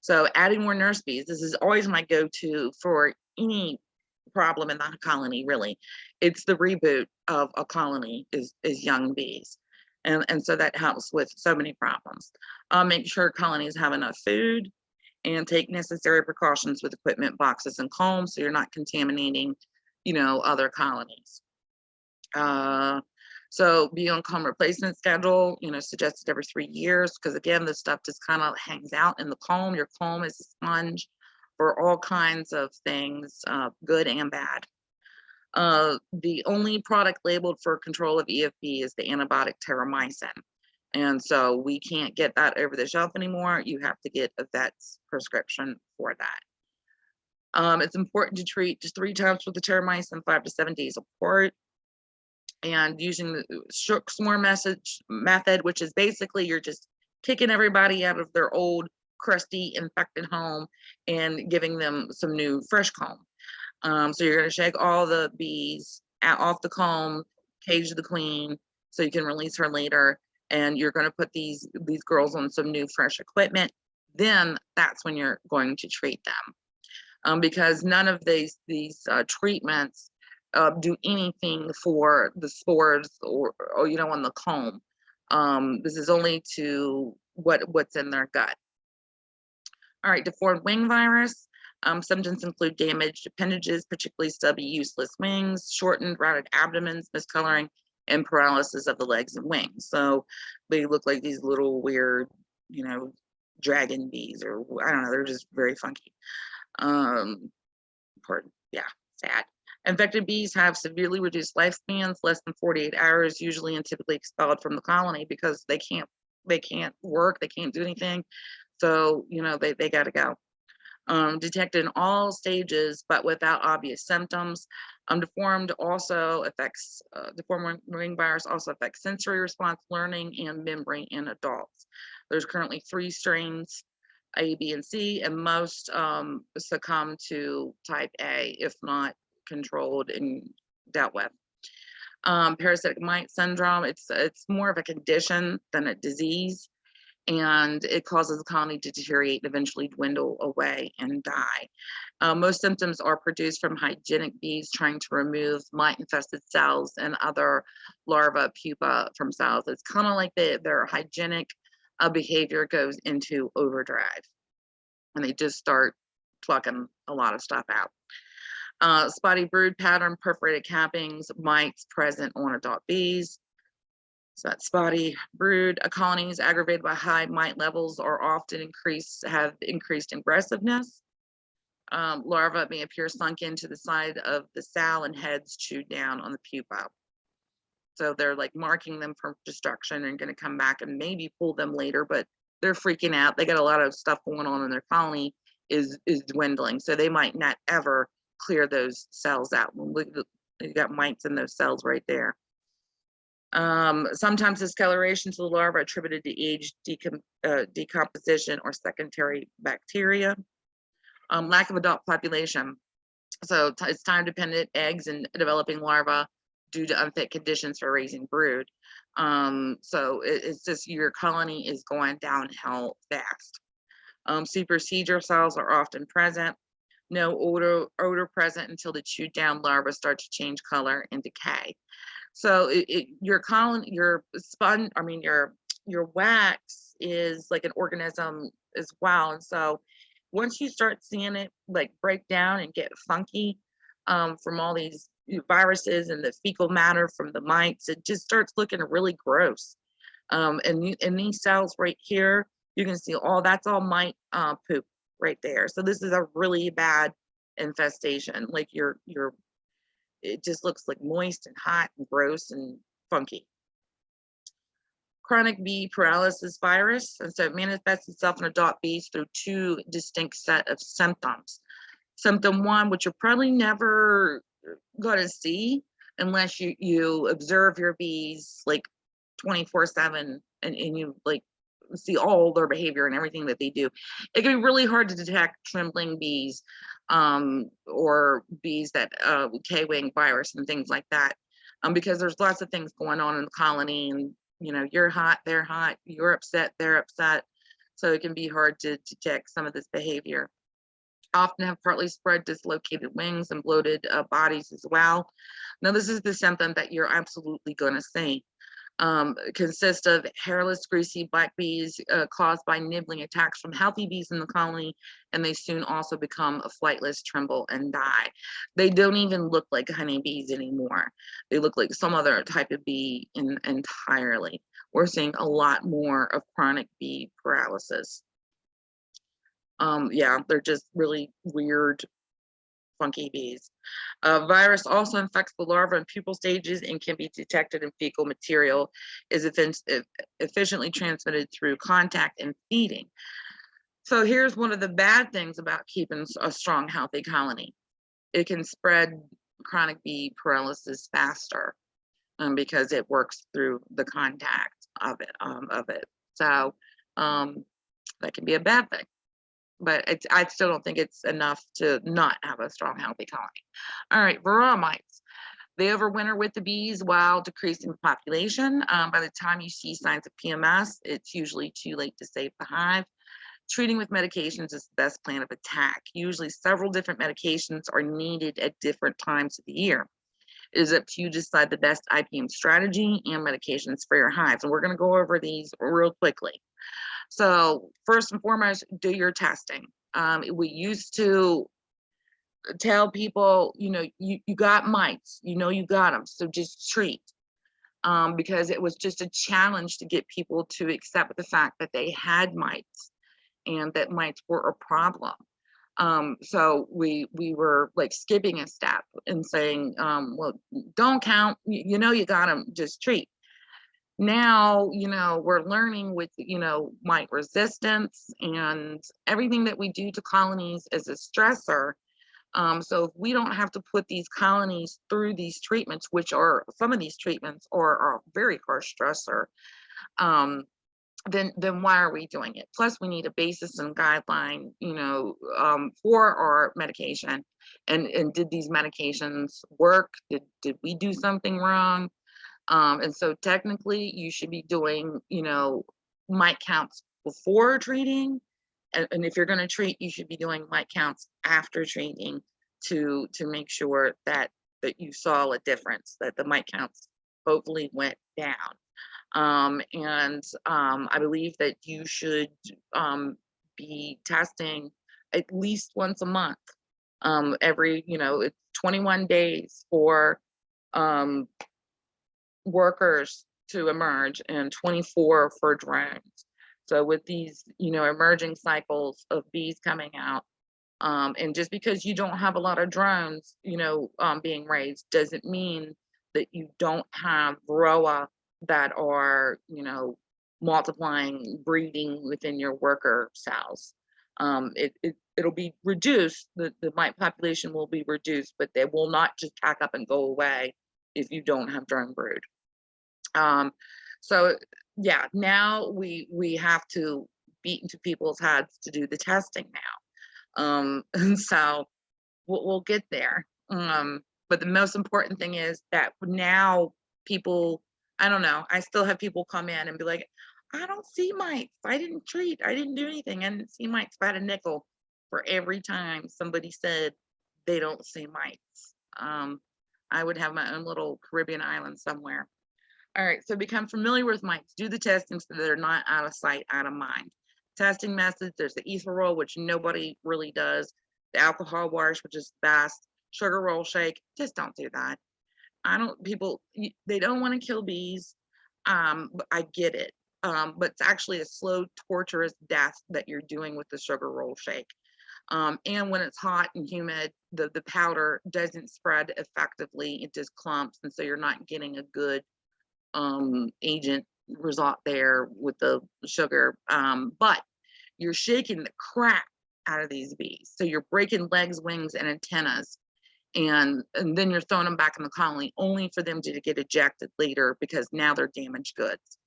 So adding more nurse bees, this is always my go-to for any problem in the colony, really. It's the reboot of a colony is young bees. And so that helps with so many problems. Make sure colonies have enough food, and take necessary precautions with equipment, boxes, and combs, so you're not contaminating, other colonies. So be on comb replacement schedule, suggested every 3 years, because again, this stuff just kind of hangs out in the comb. Your comb is a sponge for all kinds of things, good and bad. The only product labeled for control of EFB is the antibiotic terramycin. And so we can't get that over the shelf anymore. You have to get a vet's prescription for that. It's important to treat just 3 times with the terramycin, 5 to 7 days apart. And using the shook swarm method, which is basically you're just kicking everybody out of their old, crusty, infected home and giving them some new, fresh comb. So you're going to shake all the bees off the comb, cage the queen, so you can release her later. And you're going to put these girls on some new, fresh equipment. Then that's when you're going to treat them, because none of these treatments do anything for the spores or on the comb. This is only to what's in their gut. All right, deformed wing virus. Symptoms include damaged appendages, particularly stubby, useless wings, shortened, routed abdomens, miscoloring, and paralysis of the legs and wings. So they look like these little weird, dragon bees, or I don't know, they're just very funky. Sad. Infected bees have severely reduced lifespans, less than 48 hours, usually, and typically expelled from the colony because they can't work, they can't do anything. So, they got to go. detected in all stages, but without obvious symptoms. Deformed ring virus also affects sensory response, learning, and memory in adults. There's currently 3 strains, A, B, and C, and most succumb to type A, if not controlled and dealt with. Parasitic mite syndrome, it's more of a condition than a disease, and it causes the colony to deteriorate and eventually dwindle away and die. Most symptoms are produced from hygienic bees trying to remove mite-infested cells and other larvae pupa from cells. It's kind of like their hygienic behavior goes into overdrive, and they just start plucking a lot of stuff out. Spotty brood pattern, perforated cappings, mites present on adult bees. So that spotty brood colonies aggravated by high mite levels are often have increased aggressiveness. Larvae may appear sunk into the side of the cell and heads chewed down on the pupa. So they're like marking them for destruction and going to come back and maybe pull them later, but they're freaking out. They got a lot of stuff going on in their colony is dwindling. So they might not ever clear those cells out. You got mites in those cells right there. Sometimes discoloration to the larva attributed to age, decomposition, or secondary bacteria. Lack of adult population. So it's time dependent eggs and developing larvae due to unfit conditions for raising brood. So it's just your colony is going downhill fast. Supersedure cells are often present. No odor present until the chewed down larvae start to change color and decay. So your colony, your wax is like an organism as well. And so once you start seeing it like break down and get funky from all these viruses and the fecal matter from the mites, it just starts looking really gross. And these cells right here, you can see that's all mite poop right there. So this is a really bad infestation. Like it just looks like moist and hot and gross and funky. Chronic bee paralysis virus, and so it manifests itself in adult bees through 2 distinct set of symptoms. Symptom 1, which you're probably never going to see unless you observe your bees like 24/7 and you like see all their behavior and everything that they do. It can be really hard to detect trembling bees or bees that K-wing virus and things like that, because there's lots of things going on in the colony, and you're hot, they're hot, you're upset, they're upset, so it can be hard to detect some of this behavior. Often have partly spread dislocated wings and bloated bodies as well. Now this is the symptom that you're absolutely going to see. Consist of hairless, greasy black bees caused by nibbling attacks from healthy bees in the colony, and they soon also become a flightless, tremble, and die. They don't even look like honeybees anymore. They look like some other type of bee entirely. We're seeing a lot more of chronic bee paralysis. Yeah, they're just really weird, funky bees. Virus also infects the larva in pupal stages and can be detected in fecal material, is efficiently transmitted through contact and feeding. So here's one of the bad things about keeping a strong, healthy colony. It can spread chronic bee paralysis faster because it works through the contact of it. So that can be a bad thing. But I still don't think it's enough to not have a strong, healthy colony. All right, varroa mites. They overwinter with the bees while decreasing the population. By the time you see signs of PMS, it's usually too late to save the hive. Treating with medications is the best plan of attack. Usually several different medications are needed at different times of the year. It is up to you to decide the best IPM strategy and medications for your hives. And we're going to go over these real quickly. So first and foremost, do your testing. We used to tell people, you got mites, you got them, so just treat. Because it was just a challenge to get people to accept the fact that they had mites and that mites were a problem. So we were like skipping a step and saying, well, don't count, you got them, just treat. now, we're learning with, mite resistance and everything that we do to colonies as a stressor. So if we don't have to put these colonies through these treatments, which are some of these treatments are a very harsh stressor, then why are we doing it? Plus, we need a basis and guideline, for our medication. And did these medications work? Did we do something wrong? And so technically, you should be doing, mite counts before treating, and if you're going to treat, you should be doing mite counts after treating to make sure that you saw a difference, that the mite counts hopefully went down. I believe that you should be testing at least once a month. Every, it's 21 days for um, workers to emerge and 24 for drones. So with these, emerging cycles of bees coming out, and just because you don't have a lot of drones, being raised doesn't mean that you don't have varroa that are, multiplying, breeding within your worker cells. It'll be reduced, the mite population will be reduced, but they will not just pack up and go away if you don't have drone brood. So yeah, now we have to beat into people's heads to do the testing now. And so we'll get there. But the most important thing is that now people, I don't know, I still have people come in and be like, I don't see mites. I didn't treat, I didn't do anything. I didn't see mites. I had a nickel for every time somebody said they don't see mites. I would have my own little Caribbean island somewhere. All right, so become familiar with mites. Do the testing so they're not out of sight, out of mind. Testing methods, there's the ether roll, which nobody really does. The alcohol wash, which is best. Sugar roll shake, just don't do that. They don't want to kill bees. But I get it. But it's actually a slow, torturous death that you're doing with the sugar roll shake. And when it's hot and humid, the powder doesn't spread effectively. It just clumps, and so you're not getting a good agent result there with the sugar. But you're shaking the crap out of these bees. So you're breaking legs, wings, and antennas. And then you're throwing them back in the colony only for them to get ejected later because now they're damaged goods.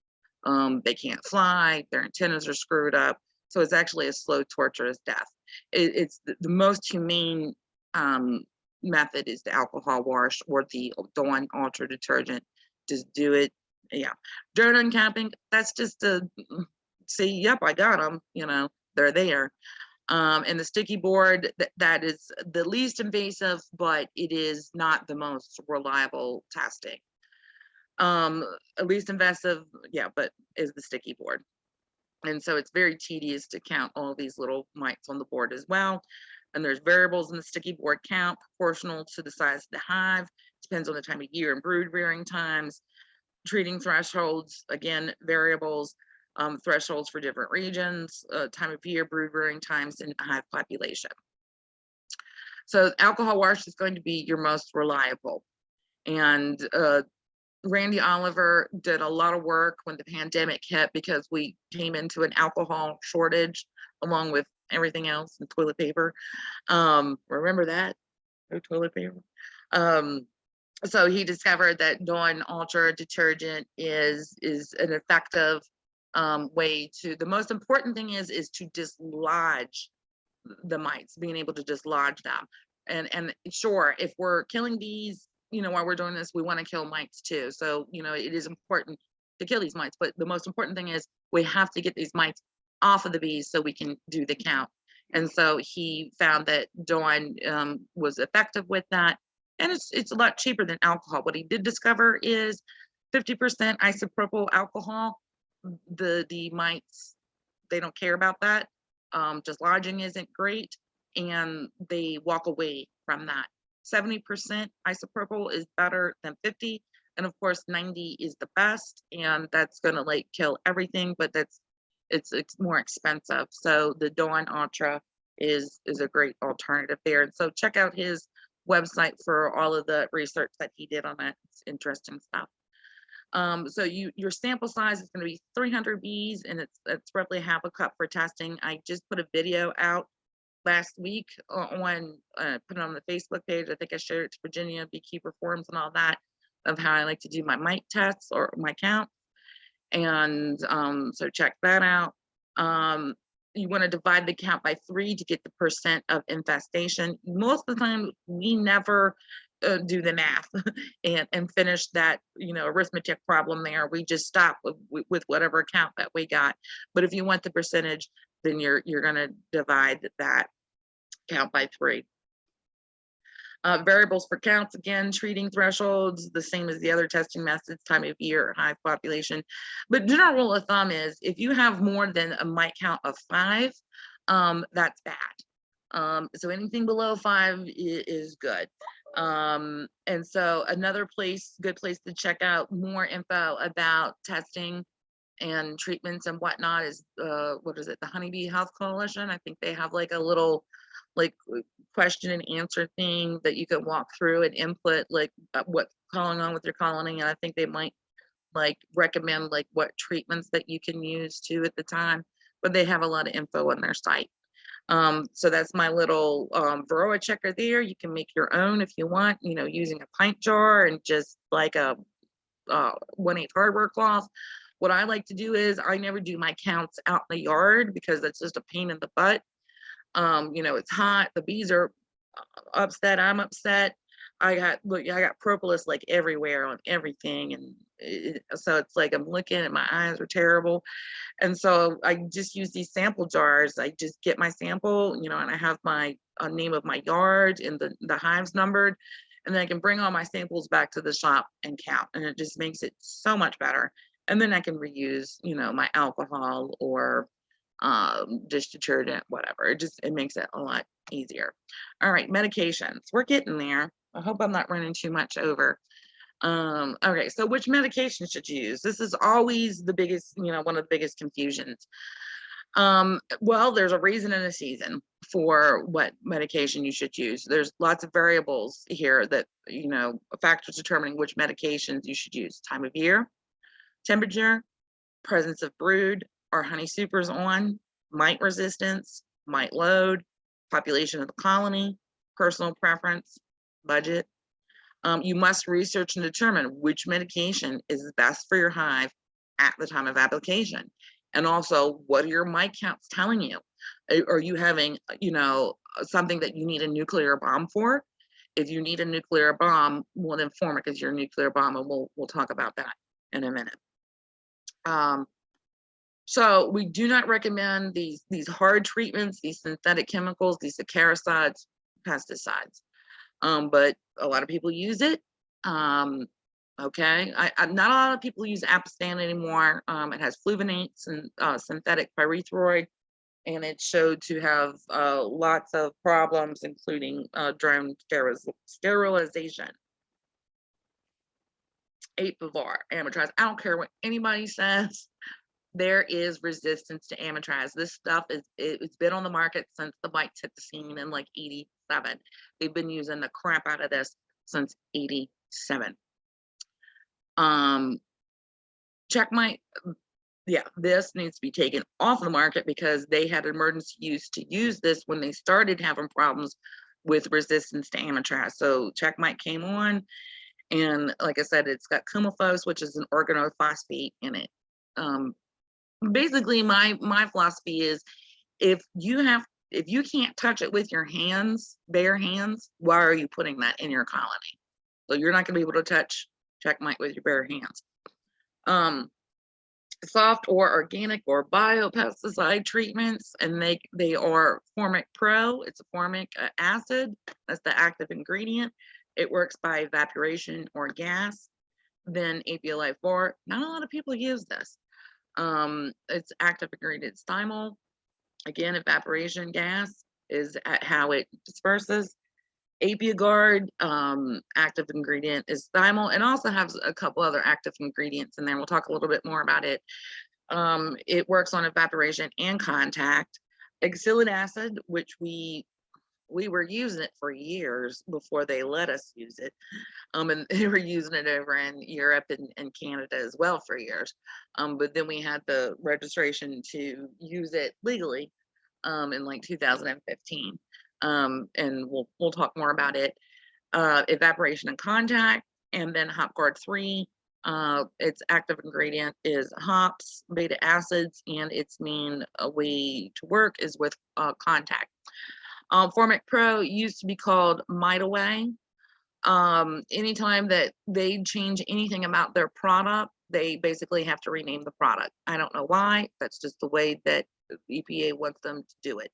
They can't fly, their antennas are screwed up. So it's actually a slow, torturous death. It's the most humane method is the alcohol wash or the Dawn Ultra detergent. Just do it. Yeah. Drone uncapping, that's just to say, yep, I got them, they're there. And the sticky board, that is the least invasive, but it is not the most reliable testing. Least invasive, yeah, but is the sticky board. And so it's very tedious to count all these little mites on the board as well. And there's variables in the sticky board count proportional to the size of the hive. Depends on the time of year and brood rearing times. Treating thresholds, again, variables, thresholds for different regions, time of year, brood rearing times, and hive population. So alcohol wash is going to be your most reliable. And Randy Oliver did a lot of work when the pandemic hit because we came into an alcohol shortage along with everything else and toilet paper. Remember that? No toilet paper. So he discovered that Dawn Ultra detergent is an effective way to, the most important thing is to dislodge the mites, being able to dislodge them. And sure, if we're killing bees, while we're doing this, we want to kill mites too. So, it is important to kill these mites, but the most important thing is we have to get these mites off of the bees so we can do the count. And so he found that Dawn was effective with that. And it's a lot cheaper than alcohol. What he did discover is 50% isopropyl alcohol. The mites, they don't care about that. Dislodging isn't great, and they walk away from that. 70% isopropyl is better than 50, and of course 90 is the best, and that's gonna kill everything, but it's more expensive. So the Dawn Ultra is a great alternative there. And so check out his website for all of the research that he did on that. It's interesting stuff. So your sample size is going to be 300 bees, and it's roughly half a cup for testing. I just put a video out last week on put it on the Facebook page. I think I shared it to Virginia Beekeeper forums and all that, of how I like to do my mite tests or my count. And so check that out. You want to divide the count by 3 to get the percent of infestation. Most of the time, we never do the math and finish that, arithmetic problem there. We just stop with whatever count that we got. But if you want the percentage, then you're going to divide that count by 3. Variables for counts, again, treating thresholds, the same as the other testing methods, time of year, hive population. But general rule of thumb is if you have more than a mite count of 5, that's bad. So anything below 5 is good. And so another good place to check out more info about testing and treatments and whatnot is what is it, the Honeybee Health Coalition. I think they have like a little question and answer thing that you can walk through and input what's going on with your colony, and I think they might recommend what treatments that you can use too at the time, but they have a lot of info on their site. So that's my little Varroa checker there. You can make your own if you want, using a pint jar and just like a 1/8 hardware cloth. What I like to do is I never do my counts out in the yard because that's just a pain in the butt. It's hot, the bees are upset, I'm upset. I got propolis everywhere on everything, and so it's like I'm looking and my eyes are terrible. And so I just use these sample jars. I just get my sample, and I have my name of my yard and the hives numbered, and then I can bring all my samples back to the shop and count, and it just makes it so much better. And then I can reuse, my alcohol or dish detergent, whatever. It makes it a lot easier. All right, medications. We're getting there. I hope I'm not running too much over. Okay, so which medication should you use? This is always the biggest, one of the biggest confusions. Well, there's a reason and a season for what medication you should use. There's lots of variables here that, factors determining which medications you should use. Time of year, temperature, presence of brood, are honey supers on, mite resistance, mite load, population of the colony, personal preference, budget. You must research and determine which medication is best for your hive at the time of application. And also, what are your mite counts telling you? Are you having, something that you need a nuclear bomb for? If you need a nuclear bomb, well, then formic is your nuclear bomb, and we'll talk about that in a minute. So we do not recommend these hard treatments, these synthetic chemicals, these acaricides, pesticides. But a lot of people use it. Okay, not a lot of people use Apistan anymore. It has fluvinates and synthetic pyrethroid, and it's showed to have lots of problems, including drone sterilization. 8 Bavar, Amitraz. I don't care what anybody says. There is resistance to Amitraz. This stuff it's been on the market since the mites hit the scene in 87. They've been using the crap out of this since 87. Check mite. Yeah, this needs to be taken off the market because they had emergency use to use this when they started having problems with resistance to Amitraz. So check mite came on, and like I said, it's got coumaphos, which is an organophosphate in it. Basically my philosophy is if you can't touch it with your hands, bare hands, why are you putting that in your colony? So you're not going to be able to touch check mite with your bare hands. Soft or organic or biopesticide treatments, and they are Formic Pro. It's a formic acid. That's the active ingredient. It works by evaporation or gas. Then Apiaries 4. Not a lot of people use this. It's active ingredient thymol. Again, evaporation gas is at how it disperses. ApiaGuard, active ingredient is thymol, and also has a couple other active ingredients in there. We'll talk a little bit more about it. It works on evaporation and contact. Oxalic acid, which we we were using it for years before they let us use it. And they were using it over in Europe and Canada as well for years. But then we had the registration to use it legally in like 2015. And we'll talk more about it. Evaporation and contact, and then HopGuard 3. Its active ingredient is hops, beta acids, and its main way to work is with contact. Formic Pro used to be called Mitaway. Anytime that they change anything about their product, they basically have to rename the product. I don't know why. That's just the way that EPA wants them to do it.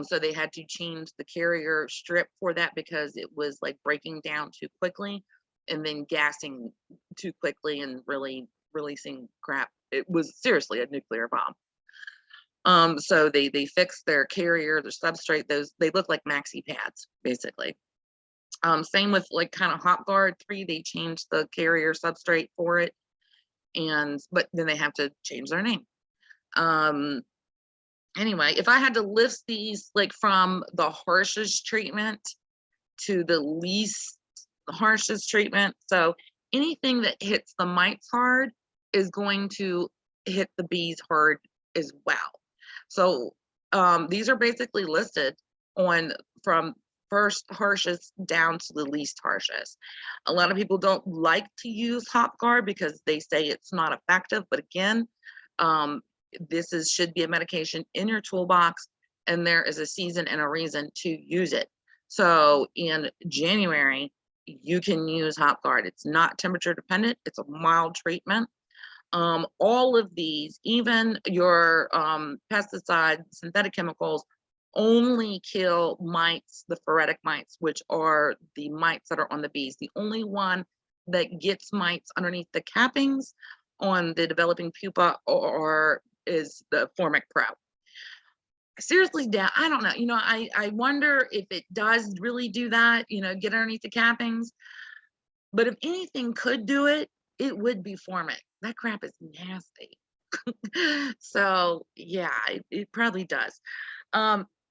So they had to change the carrier strip for that because it was like breaking down too quickly and then gassing too quickly and really releasing crap. It was seriously a nuclear bomb. So they fixed their carrier, their substrate. Those, they look like maxi pads basically. Same with like kind of HopGuard 3, they changed the carrier substrate for it, but then they have to change their name. Anyway, if I had to list these like from the harshest treatment to the least harshest treatment, so anything that hits the mites hard is going to hit the bees hard as well. So these are basically listed on from first harshest down to the least harshest. A lot of people don't like to use HopGuard because they say it's not effective, but again, this should be a medication in your toolbox, and there is a season and a reason to use it. So in January, you can use HopGuard. It's not temperature dependent. It's a mild treatment. All of these, even your pesticides, synthetic chemicals, only kill mites, the phoretic mites, which are the mites that are on the bees. The only one that gets mites underneath the cappings on the developing pupa is the Formic Pro. Seriously, Dad, I don't know. You know, I wonder if it does really do that, you know, get underneath the cappings. But if anything could do it, it would be Formic. That crap is nasty. So yeah, it probably does.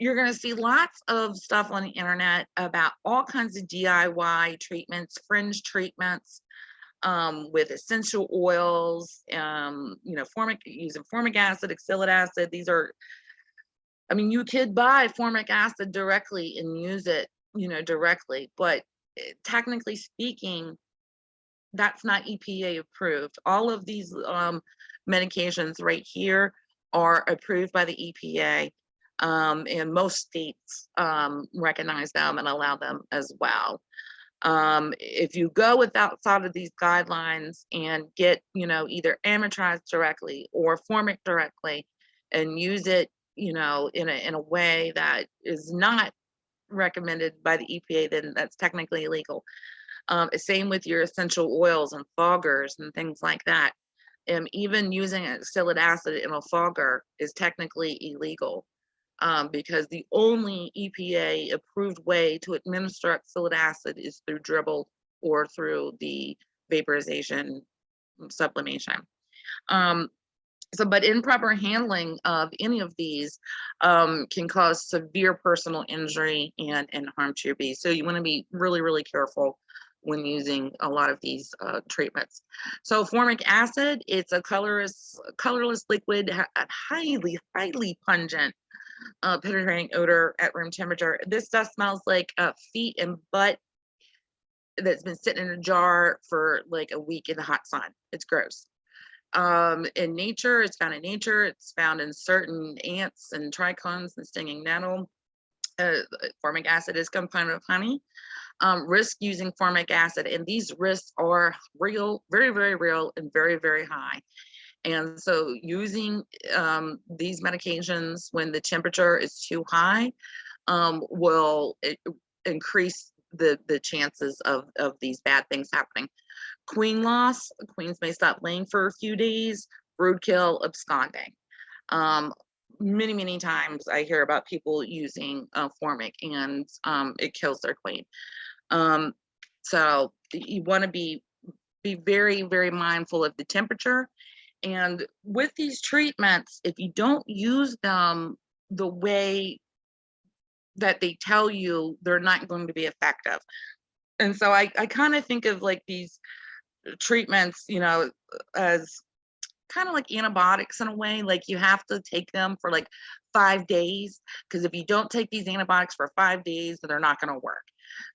You're going to see lots of stuff on the internet about all kinds of DIY treatments, fringe treatments, with essential oils, you know, using formic acid, oxalic acid. These are, I mean, you could buy formic acid directly and use it, you know, directly, but technically speaking, that's not EPA approved. All of these medications right here are approved by the EPA, and most states recognize them and allow them as well. If you go with outside of these guidelines and get, you know, either amortized directly or formic directly and use it, you know, in a way that is not recommended by the EPA, then that's technically illegal. Same with your essential oils and foggers and things like that. Even using oxalic acid in a fogger is technically illegal, because the only EPA approved way to administer oxalic acid is through dribble or through the vaporization sublimation. But improper handling of any of these can cause severe personal injury and harm to your bees. So you want to be really, really careful when using a lot of these treatments. So formic acid, it's a colorless liquid, highly pungent, penetrating odor at room temperature. This stuff smells like feet and butt that's been sitting in a jar for like a week in the hot sun. It's gross. In nature, it's found in nature. It's found in certain ants and trichomes and stinging nettle. Formic acid is a component of honey. Risk using formic acid, and these risks are real, very, very real, and very, very high. And so using these medications when the temperature is too high will increase the chances of these bad things happening. Queen loss, queens may stop laying for a few days, broodkill, absconding. Many times I hear about people using formic and it kills their queen. So you want to be very, very mindful of the temperature. And with these treatments, if you don't use them the way that they tell you they're not going to be effective. And so I kind of think of like these treatments, as kind of like antibiotics in a way. Like you have to take them for like 5 days, because if you don't take these antibiotics for 5 days, they're not going to work.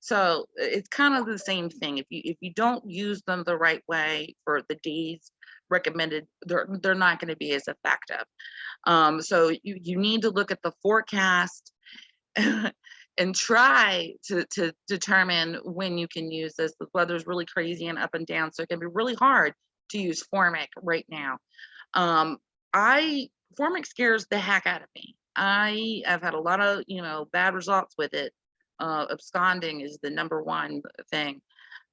So it's kind of the same thing. If you don't use them the right way for the days recommended, they're not going to be as effective. So you need to look at the forecast and try to determine when you can use this. The weather's really crazy and up and down, so it can be really hard to use formic right now. I Formic scares the heck out of me. I have had a lot of bad results with it. Absconding is the number one thing.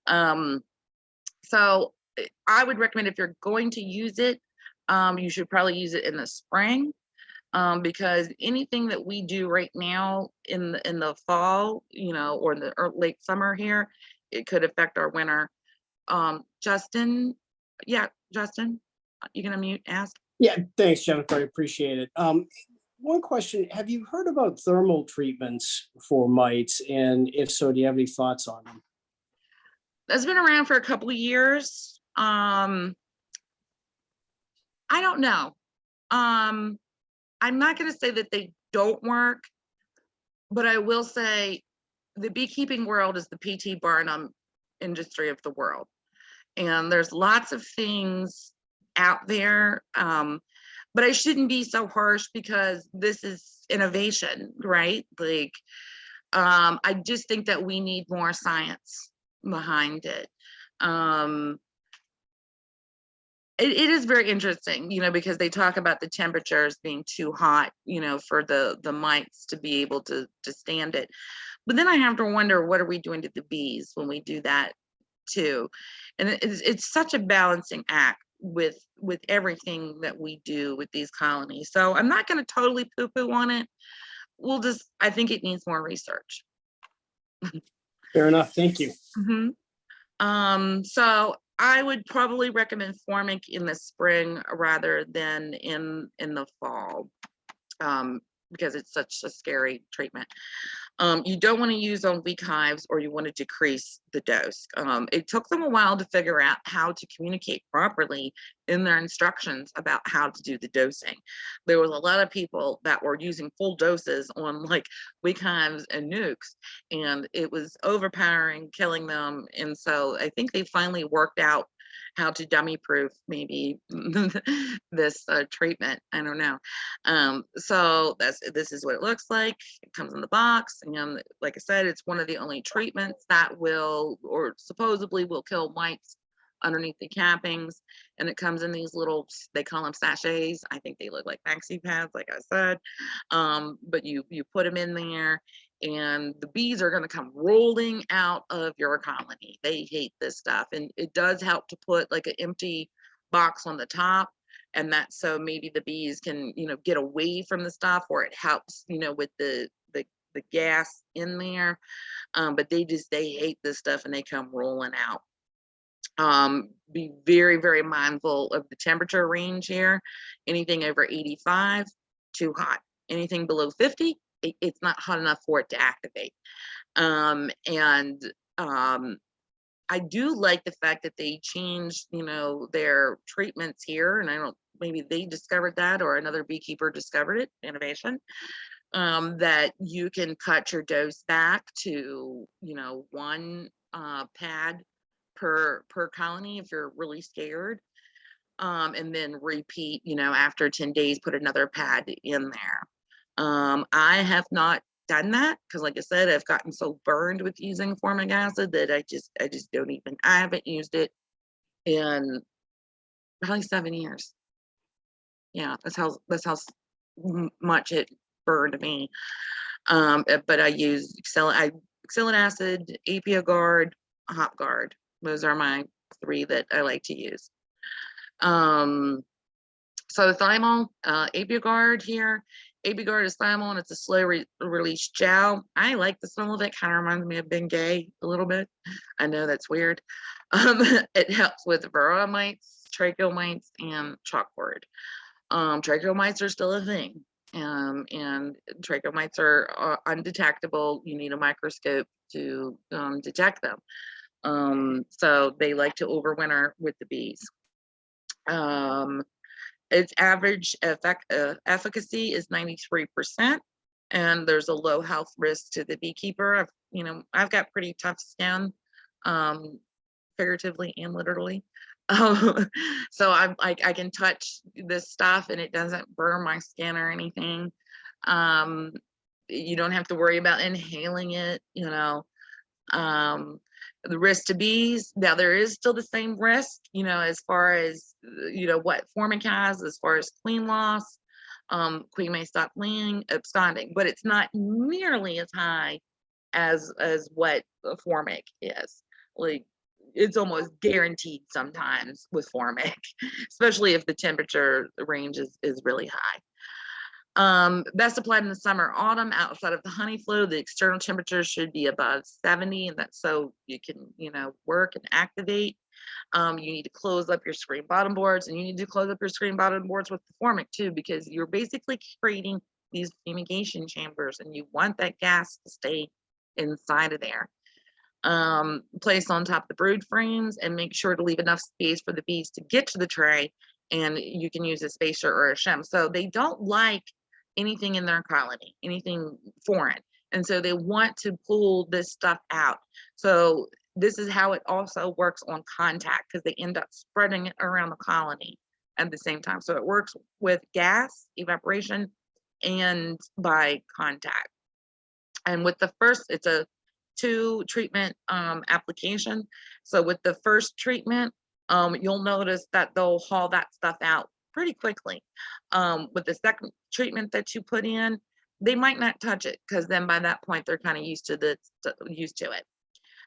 So I would recommend, if you're going to use it, you should probably use it in the spring, because anything that we do right now in the fall, or in the late summer here, it could affect our winter. Justin, Justin, you gonna mute? Ask. Yeah, thanks, Jennifer. I appreciate it. One question, have you heard about thermal treatments for mites? And if so, do you have any thoughts on them? That's been around for a couple of years. I don't know. I'm not going to say that they don't work, but I will say the beekeeping world is the P.T. Barnum industry of the world. And there's lots of things out there. But I shouldn't be so harsh, because this is innovation, right? Like, I just think that we need more science behind it. It is very interesting, because they talk about the temperatures being too hot, for the mites to be able to stand it. But then I have to wonder, what are we doing to the bees when we do that too? And it's such a balancing act with everything that we do with these colonies. So I'm not going to totally poo-poo on it. I think it needs more research. Fair enough. Thank you. So I would probably recommend formic in the spring rather than in the fall, because it's such a scary treatment. You don't want to use on weak hives, or you want to decrease the dose. It took them a while to figure out how to communicate properly in their instructions about how to do the dosing. There was a lot of people that were using full doses on like weak hives and nukes, and it was overpowering, killing them. And so I think they finally worked out how to dummy proof maybe this treatment. I don't know. So this is what it looks like. It comes in the box, and like I said, it's one of the only treatments that will, or supposedly will, kill mites underneath the cappings. And it comes in these little, they call them sachets. I think they look like maxi pads, like I said. But you put them in there, and the bees are going to come rolling out of your colony. They hate this stuff, and it does help to put like an empty box on the top, and that's so maybe the bees can get away from the stuff, or it helps with the gas in there. But they hate this stuff, and they come rolling out. Be very, very mindful of the temperature range here. Anything over 85, too hot. Anything below 50, it's not hot enough for it to activate. I do like the fact that they changed, their treatments here, and I don't, maybe they discovered that, or another beekeeper discovered it, innovation, that you can cut your dose back to, one pad per colony if you're really scared, and then repeat, after 10 days, put another pad in there. I have not done that, because like I said, I've gotten so burned with using formic acid that I just don't even, I haven't used it in probably 7 years. Yeah, that's how much it burned me. But I use oxalic acid, Apiaries, Hop Guard. Those are my 3 that I like to use. So thymol, Apiaries here. Apiaries is thymol, and it's a slow release gel. I like the smell of it. Kind of reminds me of Bengay a little bit. I know that's weird. It helps with varroa mites, tracheal mites, and chalkboard. Tracheal mites are still a thing. And trichomites are undetectable. You need a microscope to detect them. So they like to overwinter with the bees. Its average efficacy is 93%, and there's a low health risk to the beekeeper. I've got pretty tough skin, figuratively and literally. So I can touch this stuff and it doesn't burn my skin or anything. You don't have to worry about inhaling it, the risk to bees. Now there is still the same risk, as far as, what formic has, as far as queen loss. Queen may stop laying, absconding, but it's not nearly as high as what a formic is. Like, it's almost guaranteed sometimes with formic, especially if the temperature range is really high. Best applied in the summer, autumn. Outside of the honey flow, the external temperature should be above 70, and that's so you can, work and activate. You need to close up your screen bottom boards, and you need to close up your screen bottom boards with the formic too, because you're basically creating these fumigation chambers, and you want that gas to stay inside of there. Place on top of the brood frames, and make sure to leave enough space for the bees to get to the tray, and you can use a spacer or a shim. So they don't like anything in their colony, anything foreign, and so they want to pull this stuff out. So this is how it also works on contact, because they end up spreading it around the colony at the same time. So it works with gas evaporation and by contact. And with the first, it's a 2 treatment application. So with the first treatment, you'll notice that they'll haul that stuff out pretty quickly. With the second treatment that you put in, they might not touch it, because then by that point they're kind of used to it.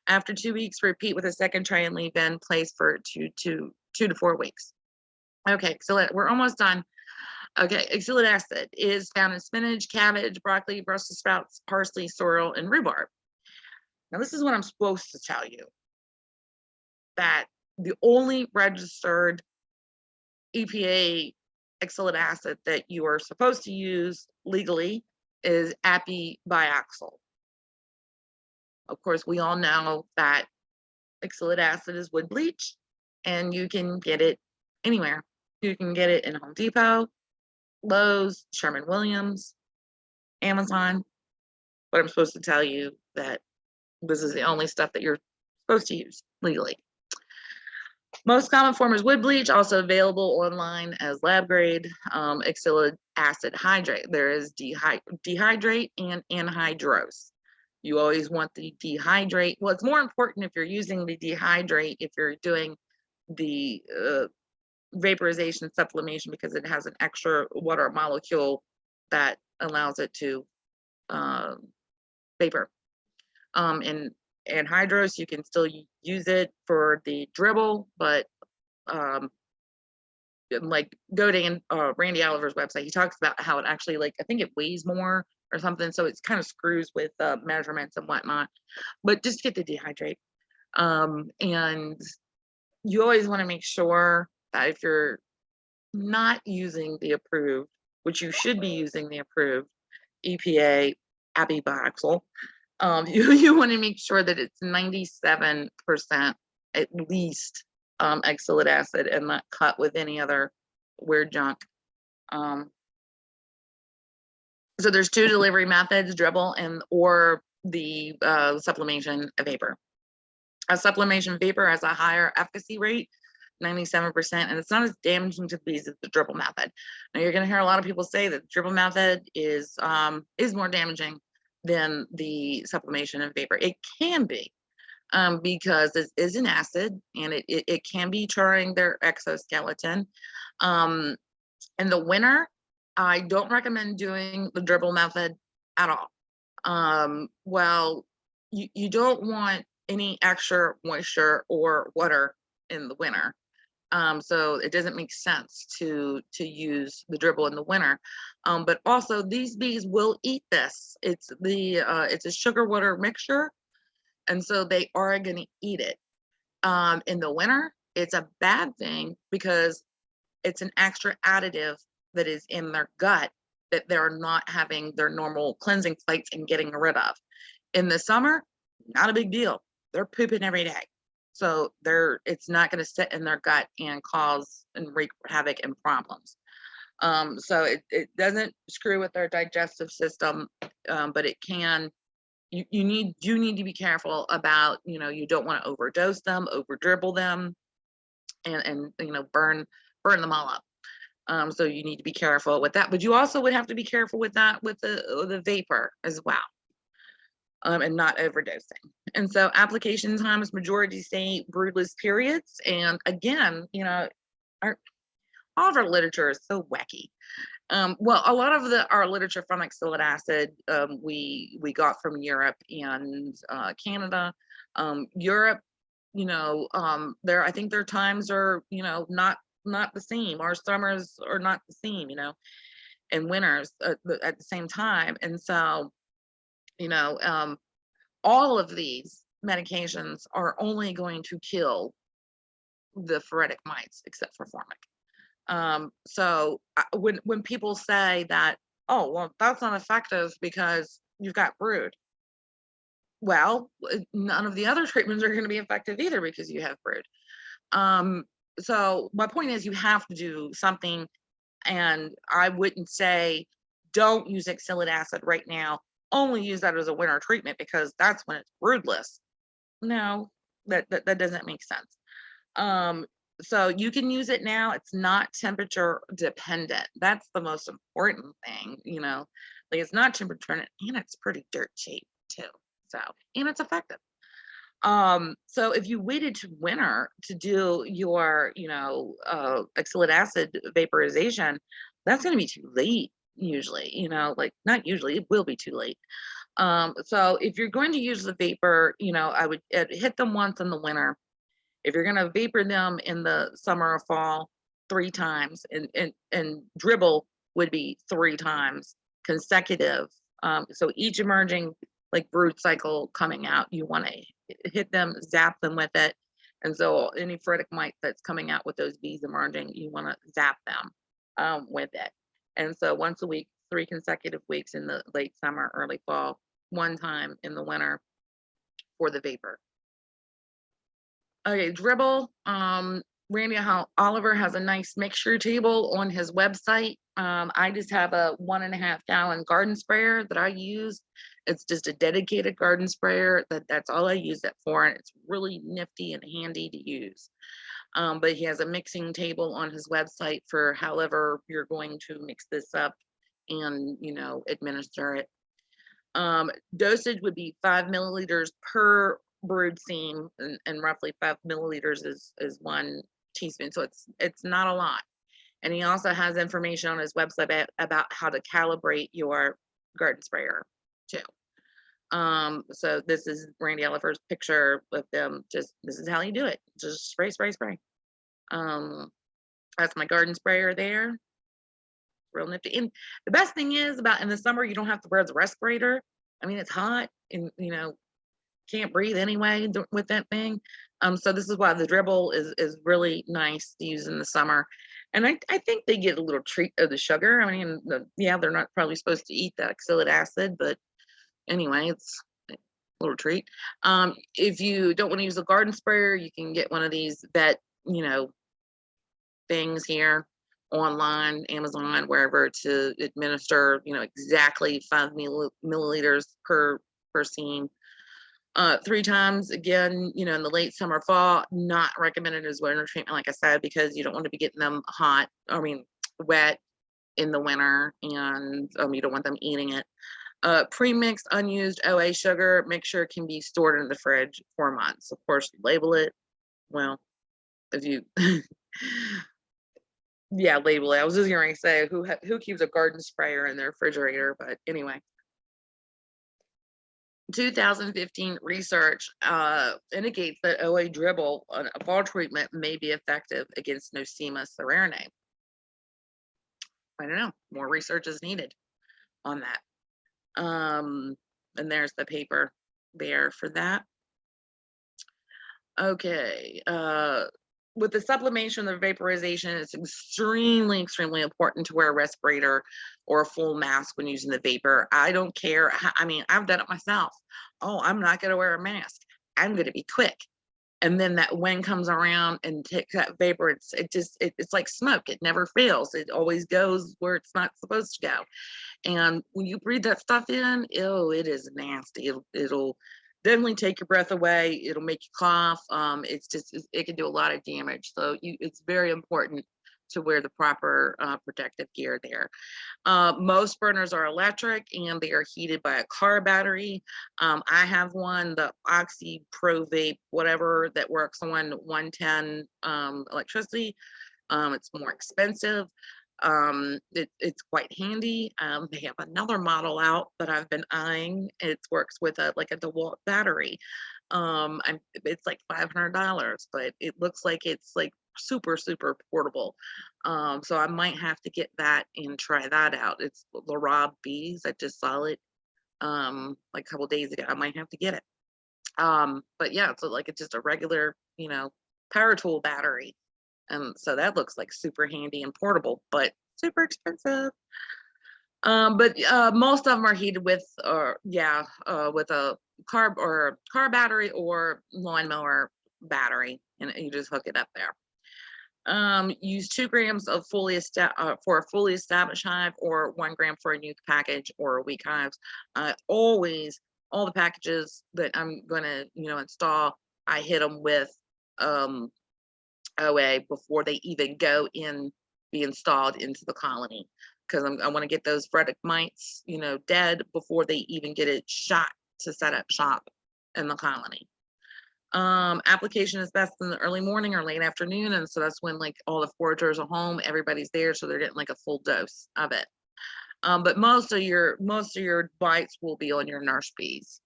After 2 weeks, repeat with a second tray and leave in place for 2 to 4 weeks. Okay, so we're almost done. Okay, oxalic acid is found in spinach, cabbage, broccoli, Brussels sprouts, parsley, sorrel, and rhubarb. Now, this is what I'm supposed to tell you, that the only registered EPA oxalic acid that you are supposed to use legally is Apiaries. Of course, we all know that oxalic acid is wood bleach, and you can get it anywhere. You can get it in Home Depot, Lowe's, Sherwin-Williams, Amazon. But I'm supposed to tell you that this is the only stuff that you're supposed to use legally. Most common form is wood bleach, also available online as lab grade oxalic acid hydrate. There is dehydrate and anhydrous. You always want the dehydrate. Well, it's more important if you're using the dehydrate, if you're doing the vaporization sublimation, because it has an extra water molecule that allows it to vapor. And anhydrous, you can still use it for the dribble, but like go to Randy Oliver's website. He talks about how it actually, like, I think it weighs more or something, so it's kind of screws with measurements and whatnot. But just get the dehydrate. And you always want to make sure that if you're not using the approved, which you should be using the approved EPA Apiaries, you want to make sure that it's 97% at least oxalic acid, and not cut with any other weird junk. So there's 2 delivery methods: dribble or the sublimation vapor. A sublimation vapor has a higher efficacy rate, 97%, and it's not as damaging to the bees as the dribble method. Now, you're going to hear a lot of people say that the dribble method is more damaging than the sublimation and vapor. It can be, because it is an acid, and it can be charring their exoskeleton. In the winter, I don't recommend doing the dribble method at all. Well, you don't want any extra moisture or water in the winter. So it doesn't make sense to use the dribble in the winter. But also, these bees will eat this. It's a sugar water mixture, and so they are going to eat it. In the winter, it's a bad thing, because it's an extra additive that is in their gut that they're not having their normal cleansing flights and getting rid of. In the summer, not a big deal. They're pooping every day. So it's not going to sit in their gut and cause and wreak havoc and problems. So it doesn't screw with their digestive system, but it can. You need to be careful about, you don't want to overdose them, over dribble them, and burn them all up. So you need to be careful with that. But you also would have to be careful with that with the vapor as well. And not overdosing. And so application times, majority say broodless periods. And again, all of our literature is so wacky. Well, a lot of our literature from oxalic acid, we got from Europe and Canada. Europe, I think their times are, not the same. Our summers are not the same, and winters at the same time. And so, all of these medications are only going to kill the phoretic mites, except for formic. So when people say that, oh, well, that's not effective because you've got brood. Well, none of the other treatments are going to be effective either because you have brood. So my point is, you have to do something, and I wouldn't say don't use oxalic acid right now. Only use that as a winter treatment because that's when it's broodless. No, that doesn't make sense. So you can use it now. It's not temperature dependent. That's the most important thing, like it's not temperature dependent, and it's pretty dirt cheap too. So, and it's effective. So if you waited to winter to do your, oxalic acid vaporization, that's going to be too late usually, like not usually, it will be too late. So if you're going to use the vapor, I would hit them once in the winter. If you're going to vapor them in the summer or fall, 3 times, and dribble would be 3 times consecutive. So each emerging like brood cycle coming out, you want to hit them, zap them with it. And so any phoretic mite that's coming out with those bees emerging, you want to zap them with it. And so once a week, 3 consecutive weeks in the late summer, early fall, 1 time in the winter for the vapor. Okay, dribble. Randy Oliver has a nice mixture table on his website. I just have a 1.5 gallon garden sprayer that I use. It's just a dedicated garden sprayer. That's all I use it for, and it's really nifty and handy to use. But he has a mixing table on his website for however you're going to mix this up and administer it. Dosage would be 5 milliliters per brood seam, and roughly 5 milliliters is 1 teaspoon. So it's not a lot. And he also has information on his website about how to calibrate your garden sprayer too. So this is Randy Oliver's picture with them. Just this is how you do it. Just spray, spray, spray. That's my garden sprayer there. Real nifty. And the best thing is about in the summer, you don't have to wear the respirator. I mean, it's hot and can't breathe anyway with that thing. So this is why the dribble is really nice to use in the summer. And I think they get a little treat of the sugar. I mean, yeah, they're not probably supposed to eat that oxalic acid, but anyway, it's a little treat. If you don't want to use a garden sprayer, you can get one of these vet, things here online, Amazon, wherever, to administer, exactly 5 milliliters per seam. 3 times, again, in the late summer, fall, not recommended as winter treatment, like I said, because you don't want to be getting them wet in the winter, and you don't want them eating it. Pre-mixed unused OA sugar mixture can be stored in the fridge 4 months. Of course, you label it. Well, if you yeah, label it. I was just going to say who keeps a garden sprayer in their refrigerator, but anyway. 2015 research indicates that OA dribble, a fall treatment, may be effective against Nosema ceranae. I don't know. More research is needed on that. And there's the paper there for that. Okay. with the sublimation, the vaporization, it's extremely important to wear a respirator or a full mask when using the vapor. I don't care. I mean, I've done it myself. Oh, I'm not going to wear a mask. I'm going to be quick. And then that wind comes around and takes that vapor. It's like smoke. It never fails. It always goes where it's not supposed to go. And when you breathe that stuff in, ew, it is nasty. It'll definitely take your breath away. It'll make you cough. It can do a lot of damage. So it's very important to wear the proper protective gear there. Most burners are electric and they are heated by a car battery. I have one, the Oxy Pro Vape, whatever, that works on 110 electricity. It's more expensive. It's quite handy. They have another model out that I've been eyeing. It works with a DeWalt battery. It's like $500, but it looks like it's like super portable. So I might have to get that and try that out. It's the Rob Bees. I just saw it like a couple days ago. I might have to get it. But yeah, so like it's just a regular, power tool battery. So that looks like super handy and portable, but super expensive. But most of them are heated with, with a car battery or lawnmower battery, and you just hook it up there. Use 2 grams of for a fully established hive, or 1 gram for a new package or a weak hives. Always, all the packages that I'm gonna, install, I hit them with OA before they even be installed into the colony, because I want to get those Frederick mites, dead before they even get it shot to set up shop in the colony. Application is best in the early morning or late afternoon, and so that's when like all the foragers are home, everybody's there, so they're getting like a full dose of it. But most of your bites will be on your nurse bees.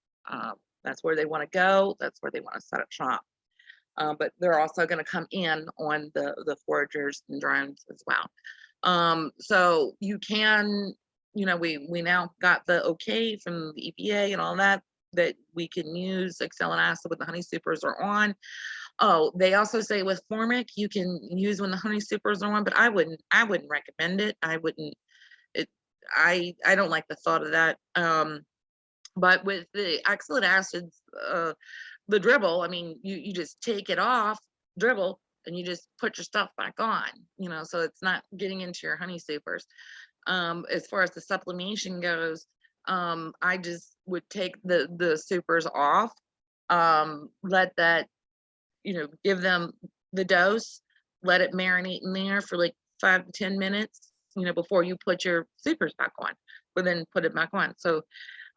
That's where they want to go. That's where they want to set up shop. But they're also going to come in on the foragers and drones as well. So you can, we now got the okay from the EPA and all that we can use oxalic acid when the honey supers are on. Oh, they also say with formic you can use when the honey supers are on, but I wouldn't recommend it. I don't like the thought of that. But with the oxalic acids, the dribble, I mean, you just take it off, dribble, and you just put your stuff back on, so it's not getting into your honey supers. As far as the supplementation goes, I just would take the supers off, let that, give them the dose, let it marinate in there for like 5 to 10 minutes, before you put your supers back on, but then put it back on. So,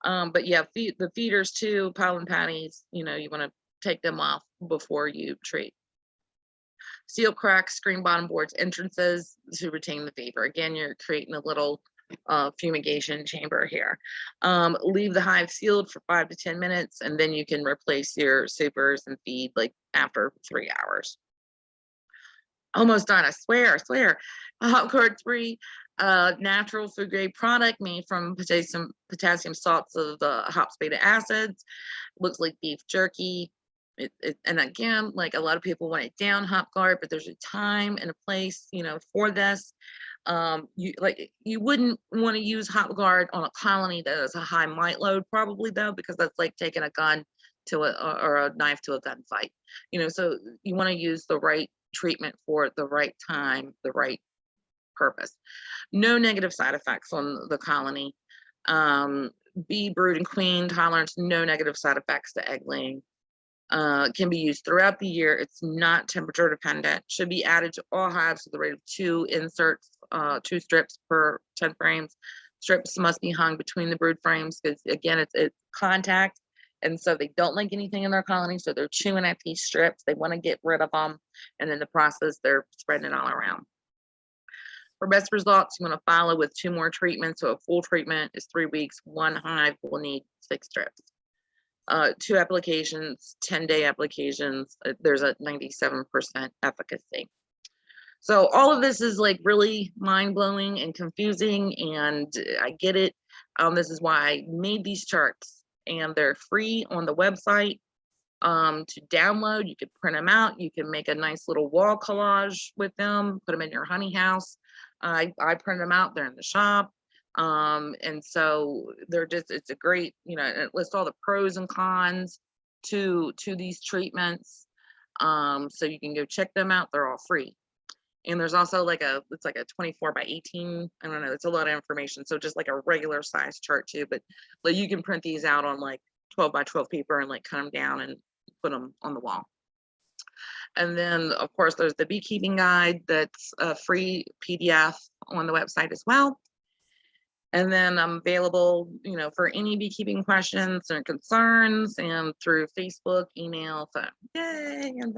but yeah, the feeders too, pollen patties, you want to take them off before you treat. Seal cracks, screen bottom boards, entrances to retain the vapor. Again, you're creating a little fumigation chamber here. Leave the hive sealed for 5 to 10 minutes, and then you can replace your supers and feed like after 3 hours. Almost done, I swear. Hop guard 3, natural food grade product made from potassium salts of the hops beta acids. Looks like beef jerky. And again, like a lot of people want it down hop guard, but there's a time and a place, for this. You wouldn't want to use hop guard on a colony that has a high mite load, probably though, because that's like taking a gun to or a knife to a gunfight. So you want to use the right treatment for the right time, the right purpose. No negative side effects on the colony. Bee brood and queen tolerance, no negative side effects to egg laying. Can be used throughout the year. It's not temperature dependent. Should be added to all hives with a rate of 2 inserts, 2 strips per 10 frames. Strips must be hung between the brood frames because again, it's contact. And so they don't like anything in their colony. So they're chewing at these strips. They want to get rid of them. And in the process, they're spreading it all around. For best results, you want to follow with 2 more treatments. So a full treatment is 3 weeks. 1 hive will need 6 strips. 2 applications, 10-day applications, there's a 97% efficacy. So all of this is like really mind-blowing and confusing, and I get it. This is why I made these charts, and they're free on the website. to download. You could print them out. You can make a nice little wall collage with them, put them in your honey house. I print them out. They're in the shop. And so they're just, it's a great, it lists all the pros and cons to these treatments. So you can go check them out. They're all free. And there's also it's like a 24 by 18. I don't know. It's a lot of information. So just like a regular size chart too, but like you can print these out on like 12 by 12 paper and like cut them down and put them on the wall. And then of course there's the beekeeping guide that's a free PDF on the website as well. And then I'm available, for any beekeeping questions or concerns, and through Facebook, email, phone. Yay! And